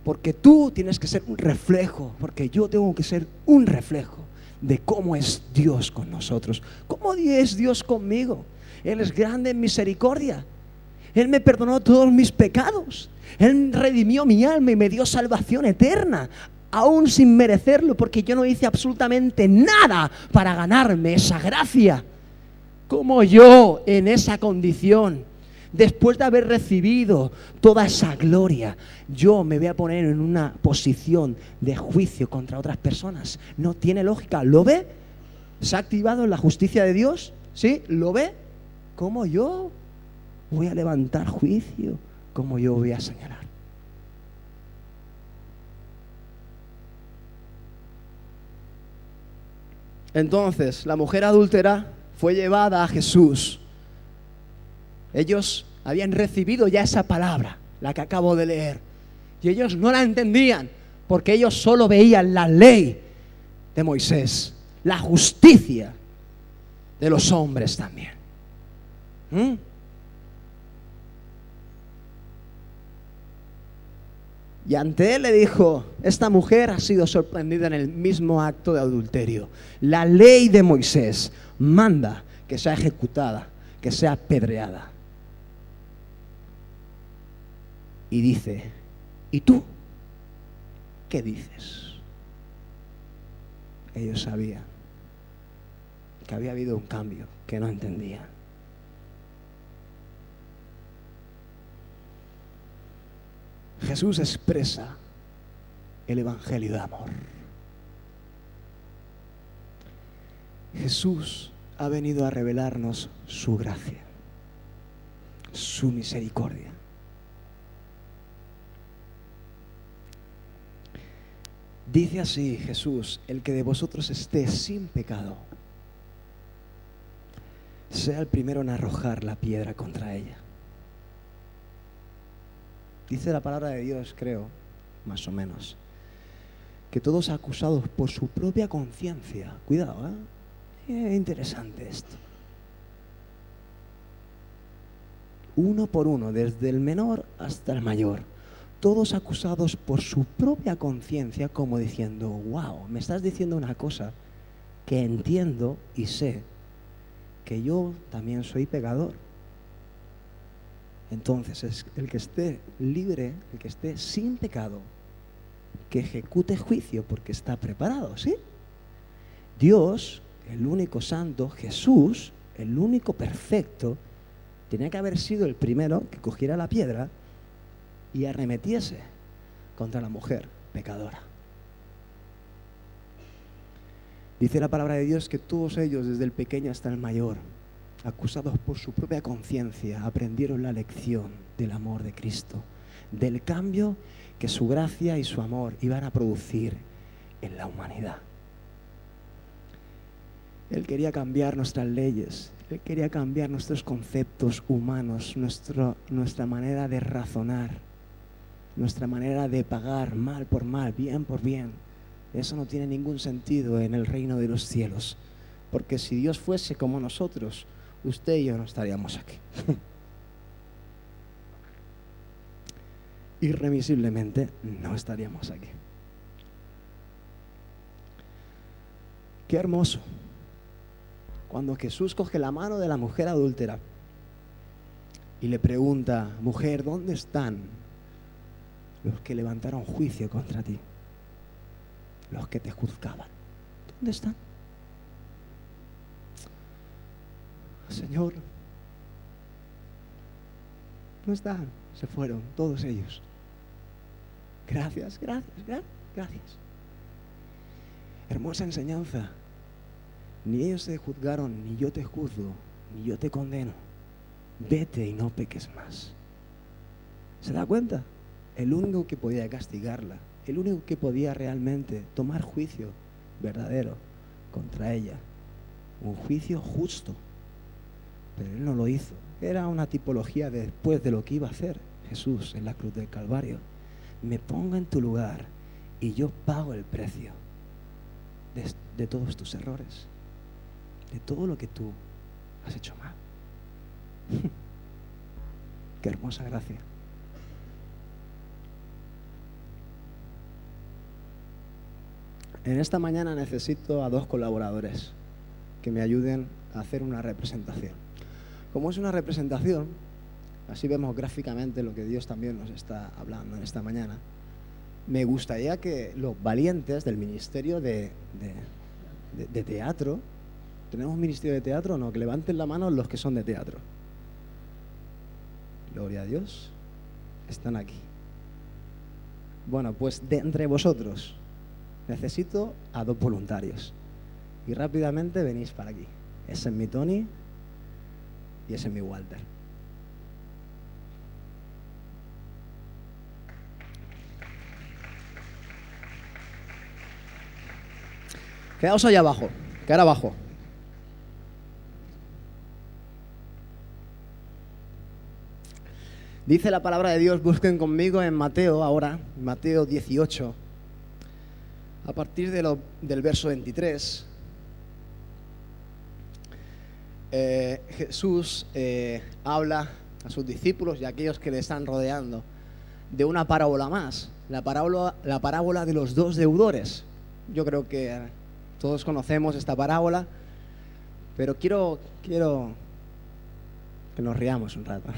Porque tú tienes que ser un reflejo, porque yo tengo que ser un reflejo de cómo es Dios con nosotros. ¿Cómo es Dios conmigo? Él es grande en misericordia. Él me perdonó todos mis pecados. Él redimió mi alma y me dio salvación eterna, aún sin merecerlo, porque yo no hice absolutamente nada para ganarme esa gracia. Como yo en esa condición, después de haber recibido toda esa gloria, yo me voy a poner en una posición de juicio contra otras personas. No tiene lógica. ¿Lo ve? ¿Se ha activado la justicia de Dios? ¿Sí? ¿Lo ve? ¿Cómo yo voy a levantar juicio como yo voy a señalar. Entonces, la mujer adúltera fue llevada a Jesús. Ellos habían recibido ya esa palabra, la que acabo de leer, y ellos no la entendían, porque ellos solo veían la ley de Moisés, la justicia de los hombres también. Y ante él le dijo, esta mujer ha sido sorprendida en el mismo acto de adulterio. La ley de Moisés manda que sea ejecutada, que sea apedreada. Y dice, ¿y tú qué dices? Ellos sabían que había habido un cambio que no entendían. Jesús expresa el evangelio de amor. Jesús ha venido a revelarnos su gracia, su misericordia. Dice así Jesús, el que de vosotros esté sin pecado, sea el primero en arrojar la piedra contra ella. Dice la palabra de Dios, creo, más o menos, que todos acusados por su propia conciencia. Cuidado, interesante esto. Uno por uno, desde el menor hasta el mayor. Todos acusados por su propia conciencia, como diciendo, wow, me estás diciendo una cosa que entiendo y sé que yo también soy pecador. Entonces, es el que esté libre, el que esté sin pecado, que ejecute juicio porque está preparado, ¿sí? Dios, el único santo, Jesús, el único perfecto, tenía que haber sido el primero que cogiera la piedra y arremetiese contra la mujer pecadora. Dice la palabra de Dios que todos ellos, desde el pequeño hasta el mayor, acusados por su propia conciencia, aprendieron la lección del amor de Cristo, del cambio que su gracia y su amor iban a producir en la humanidad. Él quería cambiar nuestras leyes, Él quería cambiar nuestros conceptos humanos, nuestra manera de razonar, nuestra manera de pagar mal por mal, bien por bien. Eso no tiene ningún sentido en el reino de los cielos, porque si Dios fuese como nosotros, usted y yo no estaríamos aquí. Irremisiblemente no estaríamos aquí. Qué hermoso cuando Jesús coge la mano de la mujer adúltera y le pregunta, mujer, ¿dónde están los que levantaron juicio contra ti? Los que te juzgaban. ¿Dónde están? Señor, no están, se fueron todos ellos. Gracias. Hermosa enseñanza. Ni ellos te juzgaron, ni yo te juzgo, ni yo te condeno. Vete y no peques más. ¿Se da cuenta? El único que podía castigarla, el único que podía realmente tomar juicio verdadero contra ella, un juicio justo, pero él no lo hizo. Era una tipología después de lo que iba a hacer Jesús en la cruz del Calvario. Me pongo en tu lugar y yo pago el precio de todos tus errores, de todo lo que tú has hecho mal. Qué hermosa gracia. En esta mañana necesito a 2 colaboradores que me ayuden a hacer una representación. Como es una representación, así vemos gráficamente lo que Dios también nos está hablando en esta mañana. Me gustaría que los valientes del ministerio de teatro, ¿tenemos un ministerio de teatro o no? Que levanten la mano los que son de teatro. Gloria a Dios, están aquí. Bueno, pues de entre vosotros necesito a 2 voluntarios. Y rápidamente venís para aquí. Ese es mi Tony y ese es mi Walter. Quedaos allá abajo, quedar abajo. Dice la palabra de Dios, busquen conmigo en Mateo ahora, Mateo 18, a partir del verso 23. Jesús habla a sus discípulos y a aquellos que le están rodeando de una parábola más, la parábola de los dos deudores. Yo creo que todos conocemos esta parábola, pero quiero que nos riamos un rato.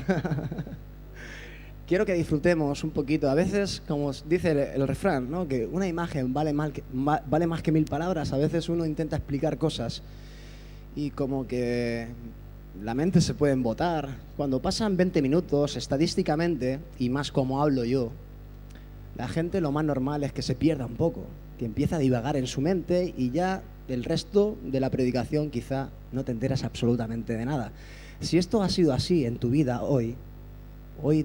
Quiero que disfrutemos un poquito. A veces, como dice el refrán, ¿no?, que una imagen vale más que 1000 palabras. A veces uno intenta explicar cosas y como que la mente se puede embotar. Cuando pasan 20 minutos, estadísticamente, y más como hablo yo, la gente lo más normal es que se pierda un poco, que empieza a divagar en su mente y ya el resto de la predicación quizá no te enteras absolutamente de nada. Si esto ha sido así en tu vida hoy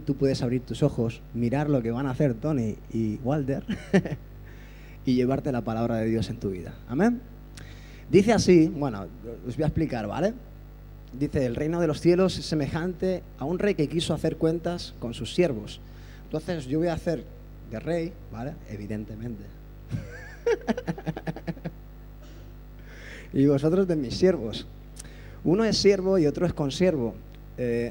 tú puedes abrir tus ojos, mirar lo que van a hacer Tony y Walter y llevarte la palabra de Dios en tu vida. Amén. Dice así, bueno, os voy a explicar, ¿vale? Dice, el reino de los cielos es semejante a un rey que quiso hacer cuentas con sus siervos. Entonces yo voy a hacer de rey, ¿vale? Evidentemente. Y vosotros de mis siervos. Uno es siervo y otro es consiervo.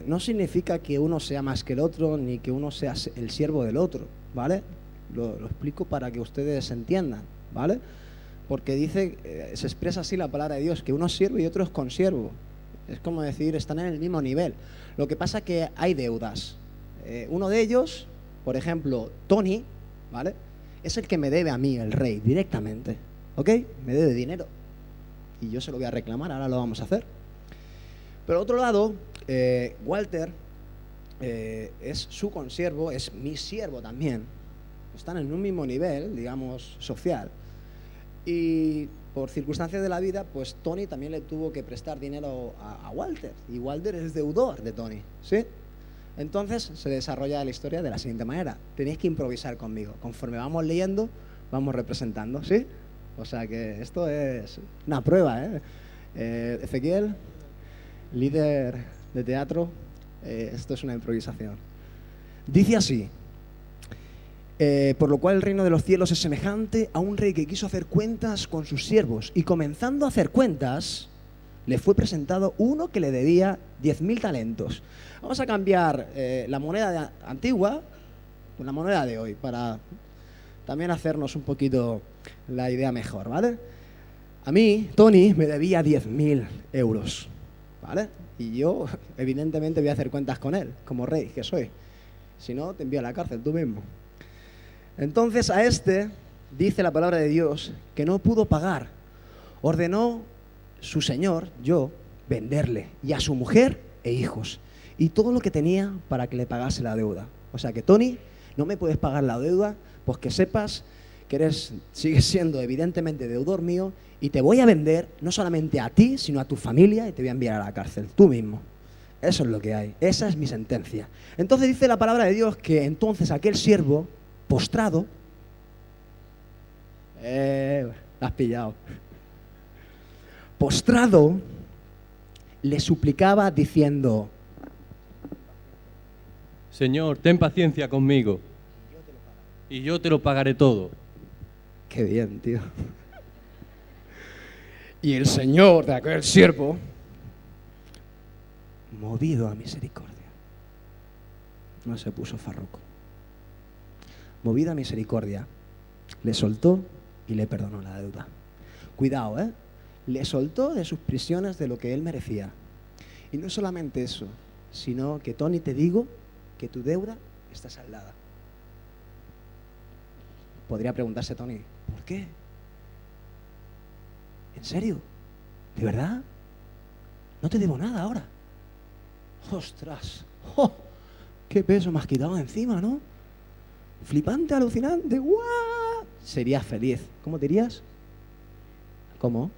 No significa que uno sea más que el otro, ni que uno sea el siervo del otro, ¿vale? Lo explico para que ustedes entiendan, ¿vale? Porque dice, se expresa así la palabra de Dios, que uno es siervo y otro es consiervo. Es como decir, están en el mismo nivel. Lo que pasa es que hay deudas. Uno de ellos, por ejemplo, Tony, ¿vale?, es el que me debe a mí, el rey, directamente, ¿ok? Me debe dinero. Y yo se lo voy a reclamar, ahora lo vamos a hacer. Pero otro lado, Walter es su consiervo, es mi siervo también. Están en un mismo nivel, digamos, social. Y por circunstancias de la vida, pues Tony también le tuvo que prestar dinero a Walter. Y Walter es deudor de Tony, ¿sí? Entonces se desarrolla la historia de la siguiente manera. Tenéis que improvisar conmigo. Conforme vamos leyendo, vamos representando, ¿sí? O sea que esto es una prueba, ¿eh? Ezequiel, líder de teatro, esto es una improvisación. Dice así, por lo cual el reino de los cielos es semejante a un rey que quiso hacer cuentas con sus siervos, y comenzando a hacer cuentas, le fue presentado uno que le debía 10.000 talentos. Vamos a cambiar la moneda antigua con la moneda de hoy, para también hacernos un poquito la idea mejor, ¿vale? A mí, Tony, me debía 10.000 euros, ¿vale? Y yo, evidentemente, voy a hacer cuentas con él, como rey que soy. Si no, te envío a la cárcel tú mismo. Entonces a este, dice la palabra de Dios, que no pudo pagar. Ordenó su señor, yo, venderle, y a su mujer e hijos, y todo lo que tenía para que le pagase la deuda. O sea que, Tony, no me puedes pagar la deuda, pues que sepas que sigues siendo evidentemente deudor mío, y te voy a vender no solamente a ti, sino a tu familia, y te voy a enviar a la cárcel, tú mismo. Eso es lo que hay, esa es mi sentencia. Entonces dice la palabra de Dios que entonces aquel siervo, postrado, la has pillado, postrado, le suplicaba diciendo: Señor, ten paciencia conmigo y yo te lo pagaré todo. Qué bien, tío. Y el señor de aquel siervo, movido a misericordia, no se puso farruco, movido a misericordia, le soltó y le perdonó la deuda. Cuidado, le soltó de sus prisiones de lo que él merecía. Y no solamente eso, sino que, Tony, te digo que tu deuda está saldada. Podría preguntarse Tony, ¿por qué? ¿En serio? ¿De verdad? No te debo nada ahora. ¡Ostras! ¡Oh! ¡Qué peso me has quitado encima!, ¿no? Flipante, alucinante. ¡Guau! Serías feliz. ¿Cómo te dirías? ¿Cómo?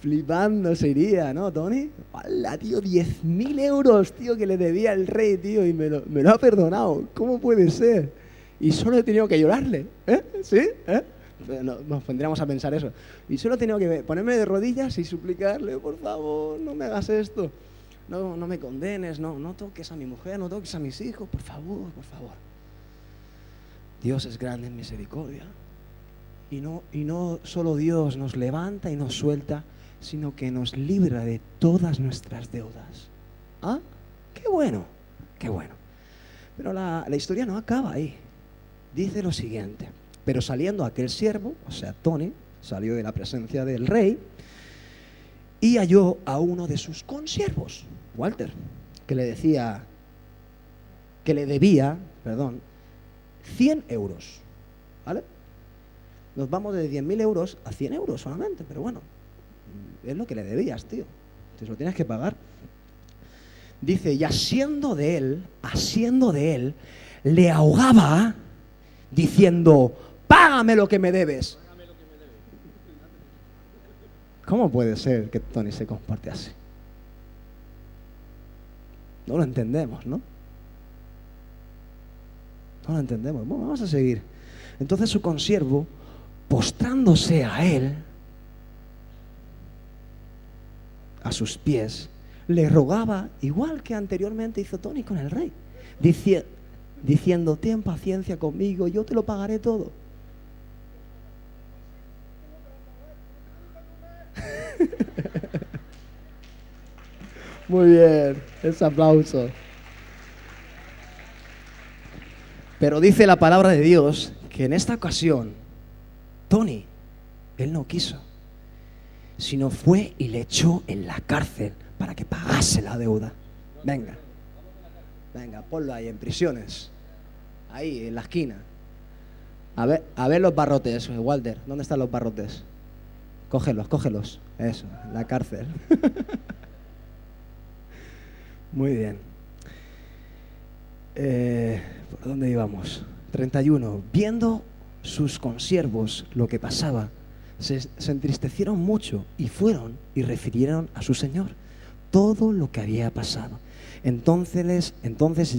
Flipando se iría, ¿no, Tony? ¡Hala, tío! 10.000 euros, tío, que le debía el rey, tío, y me lo ha perdonado. ¿Cómo puede ser? y solo he tenido que llorarle. ¿Sí? Nos pondríamos a pensar eso. Y solo he tenido que ponerme de rodillas y suplicarle, por favor, no me hagas esto. No me condenes, no toques a mi mujer, no toques a mis hijos, por favor, por favor. Dios es grande en misericordia. Y no solo Dios nos levanta y nos suelta, sino que nos libra de todas nuestras deudas. ¿Ah? ¡Qué bueno! ¡Qué bueno! Pero la historia no acaba ahí. Dice lo siguiente: pero saliendo aquel siervo, o sea, Tony, salió de la presencia del rey y halló a uno de sus consiervos, Walter, que le debía 100 euros, ¿vale? Nos vamos de 10.000 euros a 100 euros solamente, pero bueno, es lo que le debías, tío. Te lo tienes que pagar. Dice, y asiendo de él, le ahogaba diciendo, págame lo que me debes. ¿Cómo puede ser que Tony se comporte así? No lo entendemos, ¿no? No lo entendemos. Bueno, vamos a seguir. Entonces su consiervo, postrándose a él, a sus pies, le rogaba, igual que anteriormente hizo Tony con el rey, diciendo, ten paciencia conmigo, yo te lo pagaré todo. Muy bien, ese aplauso. Pero dice la palabra de Dios que en esta ocasión, Tony, él no quiso, sino fue y le echó en la cárcel para que pagase la deuda. Venga, ponlo ahí en prisiones, ahí en la esquina. A ver los barrotes, Walter, ¿dónde están los barrotes? Cógelos, eso, en la cárcel. Muy bien. ¿Por dónde íbamos? 31. Viendo sus consiervos lo que pasaba, se entristecieron mucho y fueron y refirieron a su señor todo lo que había pasado. Entonces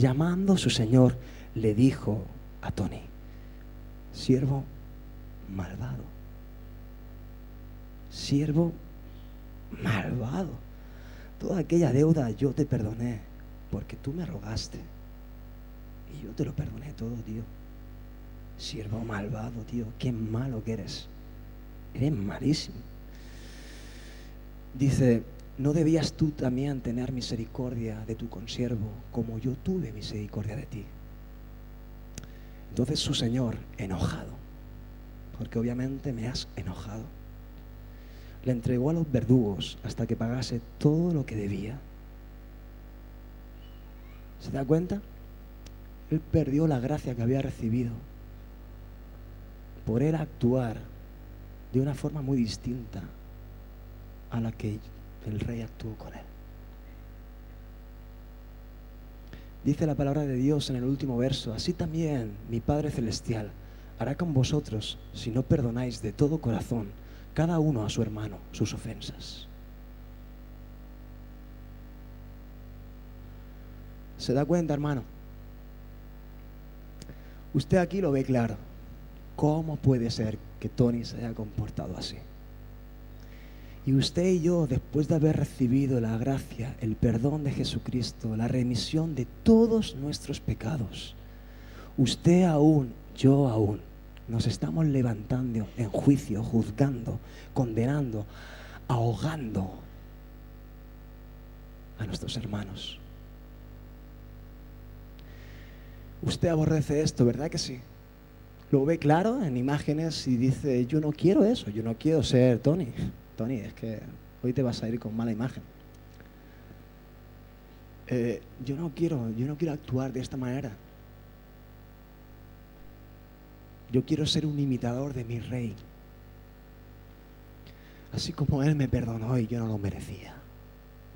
llamando a su señor, le dijo a Tony, siervo malvado, toda aquella deuda yo te perdoné porque tú me rogaste y yo te lo perdoné todo, tío. Siervo malvado, tío, qué malo que eres malísimo. Dice, ¿no debías tú también tener misericordia de tu consiervo como yo tuve misericordia de ti? Entonces su señor, enojado, porque obviamente me has enojado, le entregó a los verdugos hasta que pagase todo lo que debía. ¿Se da cuenta? Él perdió la gracia que había recibido por él actuar de una forma muy distinta a la que el rey actuó con él. Dice la palabra de Dios en el último verso, así también mi Padre Celestial hará con vosotros si no perdonáis de todo corazón cada uno a su hermano sus ofensas. ¿Se da cuenta, hermano? Usted aquí lo ve claro. ¿Cómo puede ser que Tony se haya comportado así? Y usted y yo, después de haber recibido la gracia, el perdón de Jesucristo, la remisión de todos nuestros pecados, usted aún, yo aún, nos estamos levantando en juicio, juzgando, condenando, ahogando a nuestros hermanos. Usted aborrece esto, ¿verdad que sí? Lo ve claro en imágenes y dice, yo no quiero eso, yo no quiero ser Tony. Tony, es que hoy te vas a ir con mala imagen. Yo no quiero actuar de esta manera. Yo quiero ser un imitador de mi rey. Así como él me perdonó y yo no lo merecía.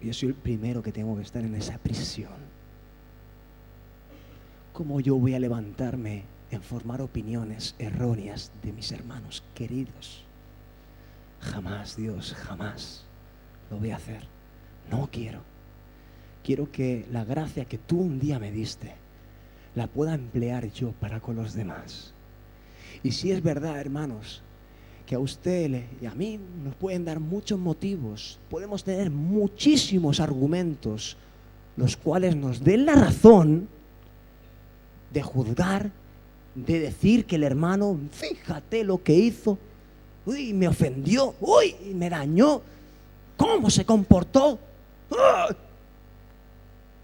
Yo soy el primero que tengo que estar en esa prisión. ¿Cómo yo voy a levantarme en formar opiniones erróneas de mis hermanos queridos? Jamás, Dios, jamás lo voy a hacer. No quiero. Quiero que la gracia que tú un día me diste la pueda emplear yo para con los demás. Y si es verdad, hermanos, que a usted y a mí nos pueden dar muchos motivos, podemos tener muchísimos argumentos, los cuales nos den la razón de juzgar, de decir que el hermano, fíjate lo que hizo, uy, me ofendió, uy, me dañó, cómo se comportó. ¡Ah!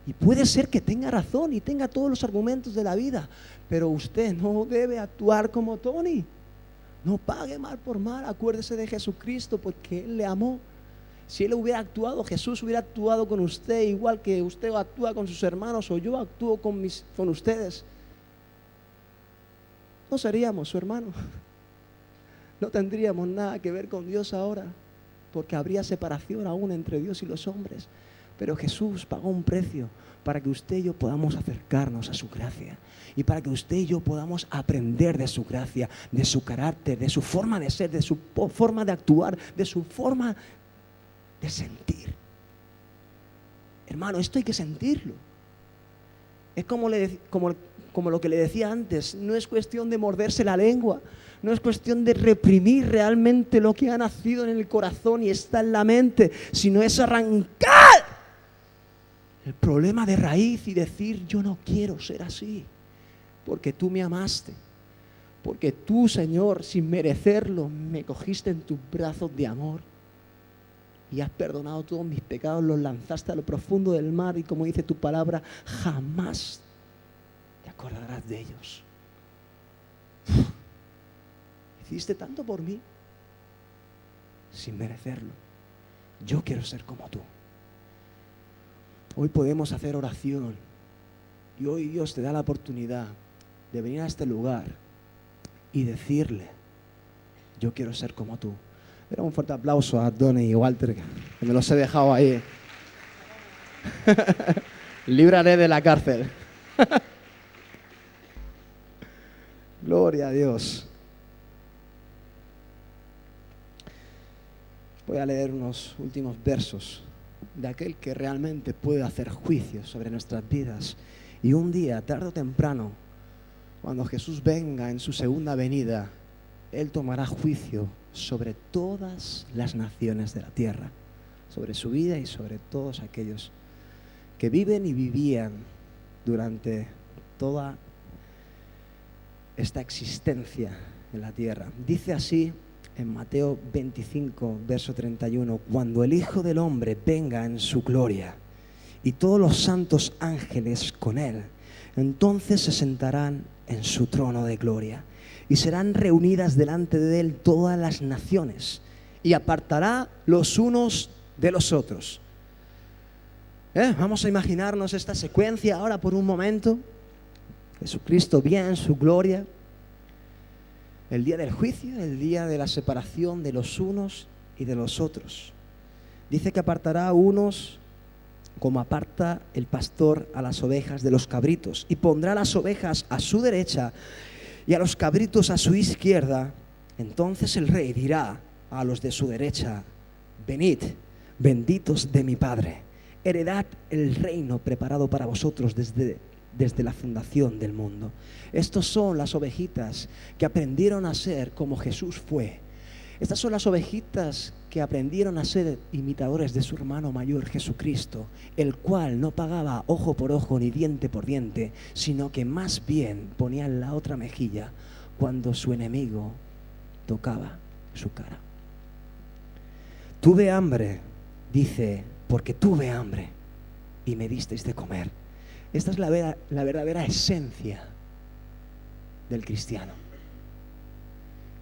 Y puede ser que tenga razón y tenga todos los argumentos de la vida, pero usted no debe actuar como Tony. No pague mal por mal, acuérdese de Jesucristo porque Él le amó. Si Él hubiera actuado, Jesús hubiera actuado con usted igual que usted actúa con sus hermanos o yo actúo con ustedes, no seríamos su hermano. No tendríamos nada que ver con Dios ahora, porque habría separación aún entre Dios y los hombres. Pero Jesús pagó un precio para que usted y yo podamos acercarnos a su gracia y para que usted y yo podamos aprender de su gracia, de su carácter, de su forma de ser, de su forma de actuar, de su forma de sentir. Hermano, esto hay que sentirlo. Es como lo que le decía antes, no es cuestión de morderse la lengua, no es cuestión de reprimir realmente lo que ha nacido en el corazón y está en la mente, sino es arrancar el problema de raíz y decir, yo no quiero ser así, porque tú me amaste, porque tú, Señor, sin merecerlo, me cogiste en tus brazos de amor y has perdonado todos mis pecados, los lanzaste a lo profundo del mar y como dice tu palabra, jamás te acordarás de ellos. Hiciste tanto por mí sin merecerlo. Yo quiero ser como tú. Hoy podemos hacer oración y hoy Dios te da la oportunidad de venir a este lugar y decirle, yo quiero ser como tú. Era un fuerte aplauso a Donny y Walter, que me los he dejado ahí. Líbrale de la cárcel. Gloria a Dios. Voy a leer unos últimos versos de aquel que realmente puede hacer juicio sobre nuestras vidas. Y un día, tarde o temprano, cuando Jesús venga en su segunda venida, Él tomará juicio sobre todas las naciones de la tierra, sobre su vida y sobre todos aquellos que viven y vivían durante toda esta existencia en la tierra. Dice así en Mateo 25, verso 31, cuando el Hijo del Hombre venga en su gloria y todos los santos ángeles con Él, entonces se sentarán en su trono de gloria y serán reunidas delante de Él todas las naciones y apartará los unos de los otros. Vamos a imaginarnos esta secuencia ahora por un momento. Jesucristo viene en su gloria. El día del juicio, el día de la separación de los unos y de los otros. Dice que apartará a unos como aparta el pastor a las ovejas de los cabritos y pondrá las ovejas a su derecha y a los cabritos a su izquierda. Entonces el rey dirá a los de su derecha, venid, benditos de mi Padre, heredad el reino preparado para vosotros desde la fundación del mundo. Estos son las ovejitas que aprendieron a ser como Jesús fue. Estas son las ovejitas que aprendieron a ser imitadores de su hermano mayor Jesucristo, el cual no pagaba ojo por ojo ni diente por diente, sino que más bien ponía en la otra mejilla cuando su enemigo tocaba su cara. Tuve hambre, dice, porque tuve hambre y me disteis de comer. Esta es la verdadera esencia del cristiano.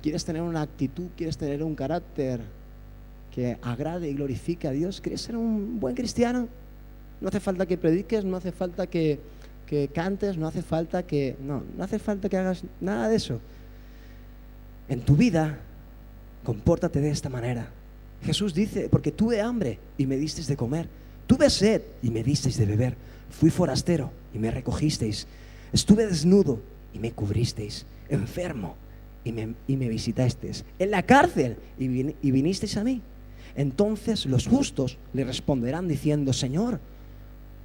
¿Quieres tener una actitud? ¿Quieres tener un carácter que agrade y glorifique a Dios? ¿Quieres ser un buen cristiano? No hace falta que prediques, no hace falta que cantes, no hace falta que hagas nada de eso. En tu vida, compórtate de esta manera. Jesús dice, porque tuve hambre y me disteis de comer. Tuve sed y me disteis de beber. Fui forastero y me recogisteis. Estuve desnudo y me cubristeis. Enfermo y me visitasteis. En la cárcel y vinisteis a mí. Entonces los justos le responderán diciendo, Señor,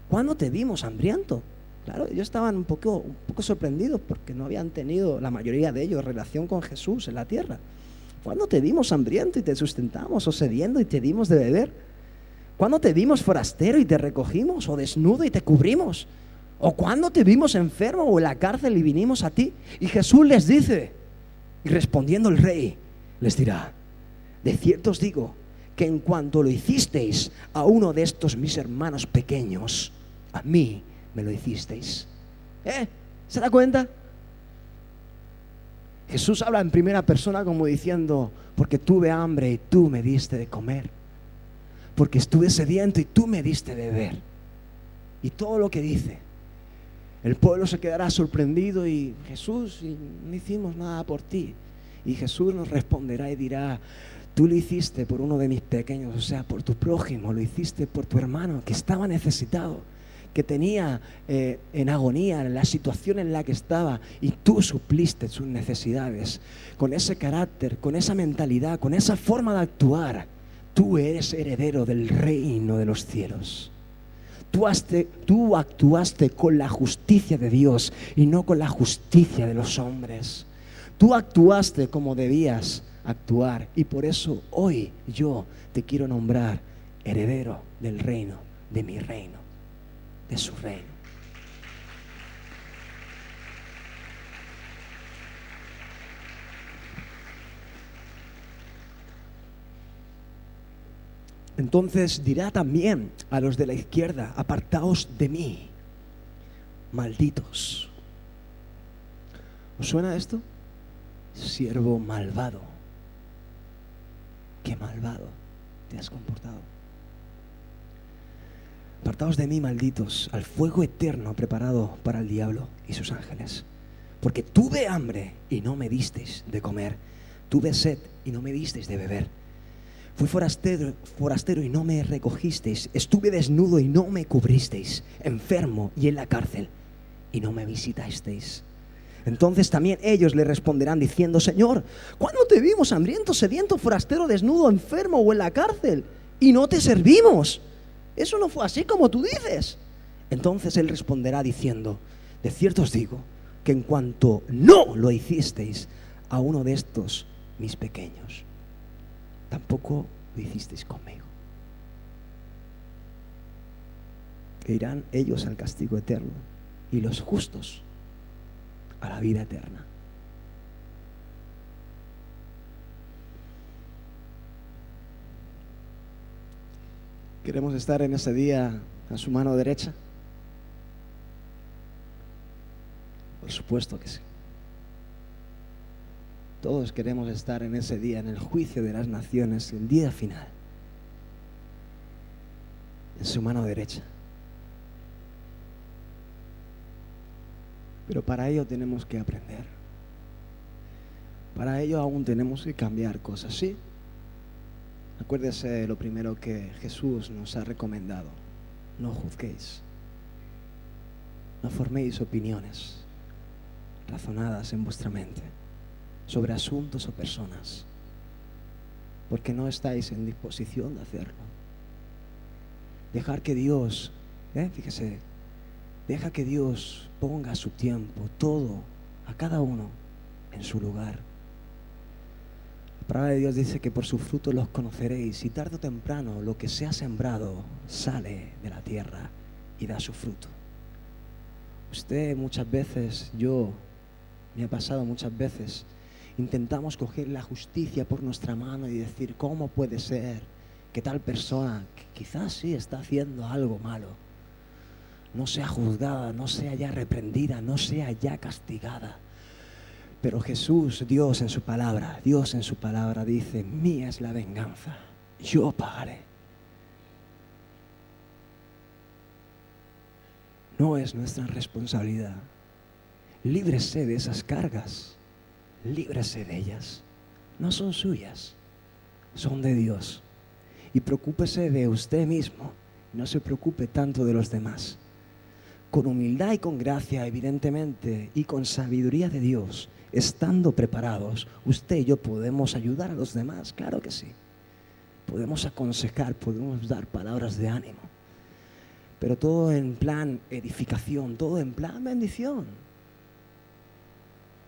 ¿cuándo te vimos hambriento Claro, ellos estaban un poco sorprendidos porque no habían tenido, la mayoría de ellos, relación con Jesús en la tierra. ¿Cuándo te vimos hambriento y te sustentamos, o sediento y te dimos de beber? ¿Cuándo te vimos forastero y te recogimos, o desnudo y te cubrimos? ¿O cuándo te vimos enfermo o en la cárcel y vinimos a ti? Y Jesús les dice, y respondiendo el rey, les dirá: de cierto os digo que en cuanto lo hicisteis a uno de estos mis hermanos pequeños, a mí me lo hicisteis. ¿Se da cuenta? Jesús habla en primera persona como diciendo: porque tuve hambre y tú me diste de comer, porque estuve sediento y tú me diste de beber. Y todo lo que dice, el pueblo se quedará sorprendido y: Jesús, no hicimos nada por ti. Y Jesús nos responderá y dirá: tú lo hiciste por uno de mis pequeños, o sea, por tu prójimo, lo hiciste por tu hermano que estaba necesitado, que tenía en agonía, en la situación en la que estaba, y tú supliste sus necesidades. Con ese carácter, con esa mentalidad, con esa forma de actuar, tú eres heredero del reino de los cielos. Tú actuaste con la justicia de Dios y no con la justicia de los hombres. Tú actuaste como debías actuar, y por eso hoy yo te quiero nombrar heredero del reino, de mi reino, de su reino. Entonces dirá también a los de la izquierda: apartaos de mí, malditos. ¿Os suena esto? Siervo malvado. Qué malvado te has comportado. Apartaos de mí, malditos, al fuego eterno preparado para el diablo y sus ángeles. Porque tuve hambre y no me disteis de comer, tuve sed y no me disteis de beber. Fui forastero y no me recogisteis, estuve desnudo y no me cubristeis, enfermo y en la cárcel y no me visitasteis. Entonces también ellos le responderán diciendo: Señor, ¿cuándo te vimos hambriento, sediento, forastero, desnudo, enfermo o en la cárcel y no te servimos? Eso no fue así como tú dices. Entonces él responderá diciendo: de cierto os digo que en cuanto no lo hicisteis a uno de estos mis pequeños, tampoco lo hicisteis conmigo. Que irán ellos al castigo eterno y los justos a la vida eterna. ¿Queremos estar en ese día a su mano derecha? Por supuesto que sí. Todos queremos estar en ese día, en el juicio de las naciones, el día final, en su mano derecha. Pero para ello tenemos que aprender. Para ello aún tenemos que cambiar cosas, ¿sí? Acuérdese de lo primero que Jesús nos ha recomendado: no juzguéis, no forméis opiniones razonadas en vuestra mente sobre asuntos o personas, porque no estáis en disposición de hacerlo. Dejar que Dios, fíjese, deja que Dios ponga su tiempo, todo, a cada uno en su lugar. La palabra de Dios dice que por su fruto los conoceréis, y tarde o temprano lo que se ha sembrado sale de la tierra y da su fruto. Usted muchas veces, me ha pasado muchas veces, intentamos coger la justicia por nuestra mano y decir: ¿cómo puede ser que tal persona, que quizás sí está haciendo algo malo, no sea juzgada, no sea ya reprendida, no sea ya castigada? Pero Jesús, Dios en su palabra dice: mía es la venganza, yo pagaré. No es nuestra responsabilidad. Líbrese de esas cargas, líbrese de ellas. No son suyas, son de Dios. Y preocúpese de usted mismo, no se preocupe tanto de los demás. Con humildad y con gracia, evidentemente, y con sabiduría de Dios, estando preparados, usted y yo podemos ayudar a los demás, claro que sí. Podemos aconsejar, podemos dar palabras de ánimo. pero todo en plan edificación, todo en plan bendición.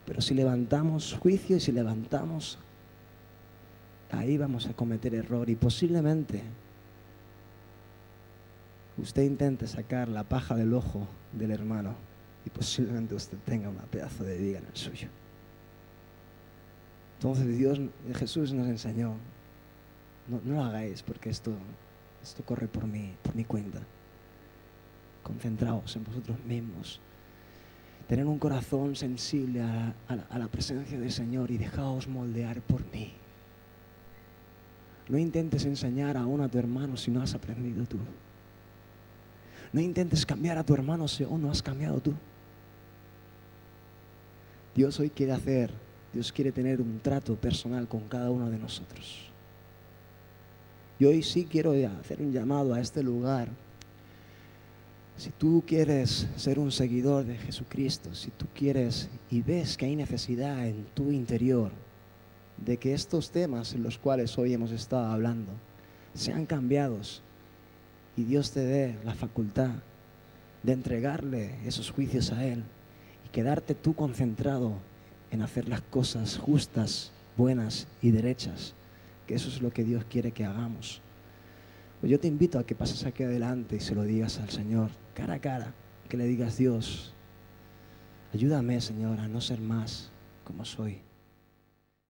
Pero si levantamos juicio y si levantamos, ahí vamos a cometer error y posiblemente usted intente sacar la paja del ojo del hermano y posiblemente usted tenga un pedazo de viga en el suyo. Entonces Jesús nos enseñó, no lo hagáis porque esto corre por mi cuenta. Concentraos en vosotros mismos. Tener un corazón sensible a la presencia del Señor y dejaos moldear por mí. No intentes enseñar aún a tu hermano si no has aprendido tú. No intentes cambiar a tu hermano si aún no has cambiado tú. Dios quiere tener un trato personal con cada uno de nosotros. Y hoy sí quiero hacer un llamado a este lugar. Si tú quieres ser un seguidor de Jesucristo, si tú quieres y ves que hay necesidad en tu interior de que estos temas en los cuales hoy hemos estado hablando sean cambiados y Dios te dé la facultad de entregarle esos juicios a Él y quedarte tú concentrado en hacer las cosas justas, buenas y derechas, que eso es lo que Dios quiere que hagamos. Pues yo te invito a que pases aquí adelante y se lo digas al Señor, cara a cara, que le digas: Dios, ayúdame, Señor, a no ser más como soy.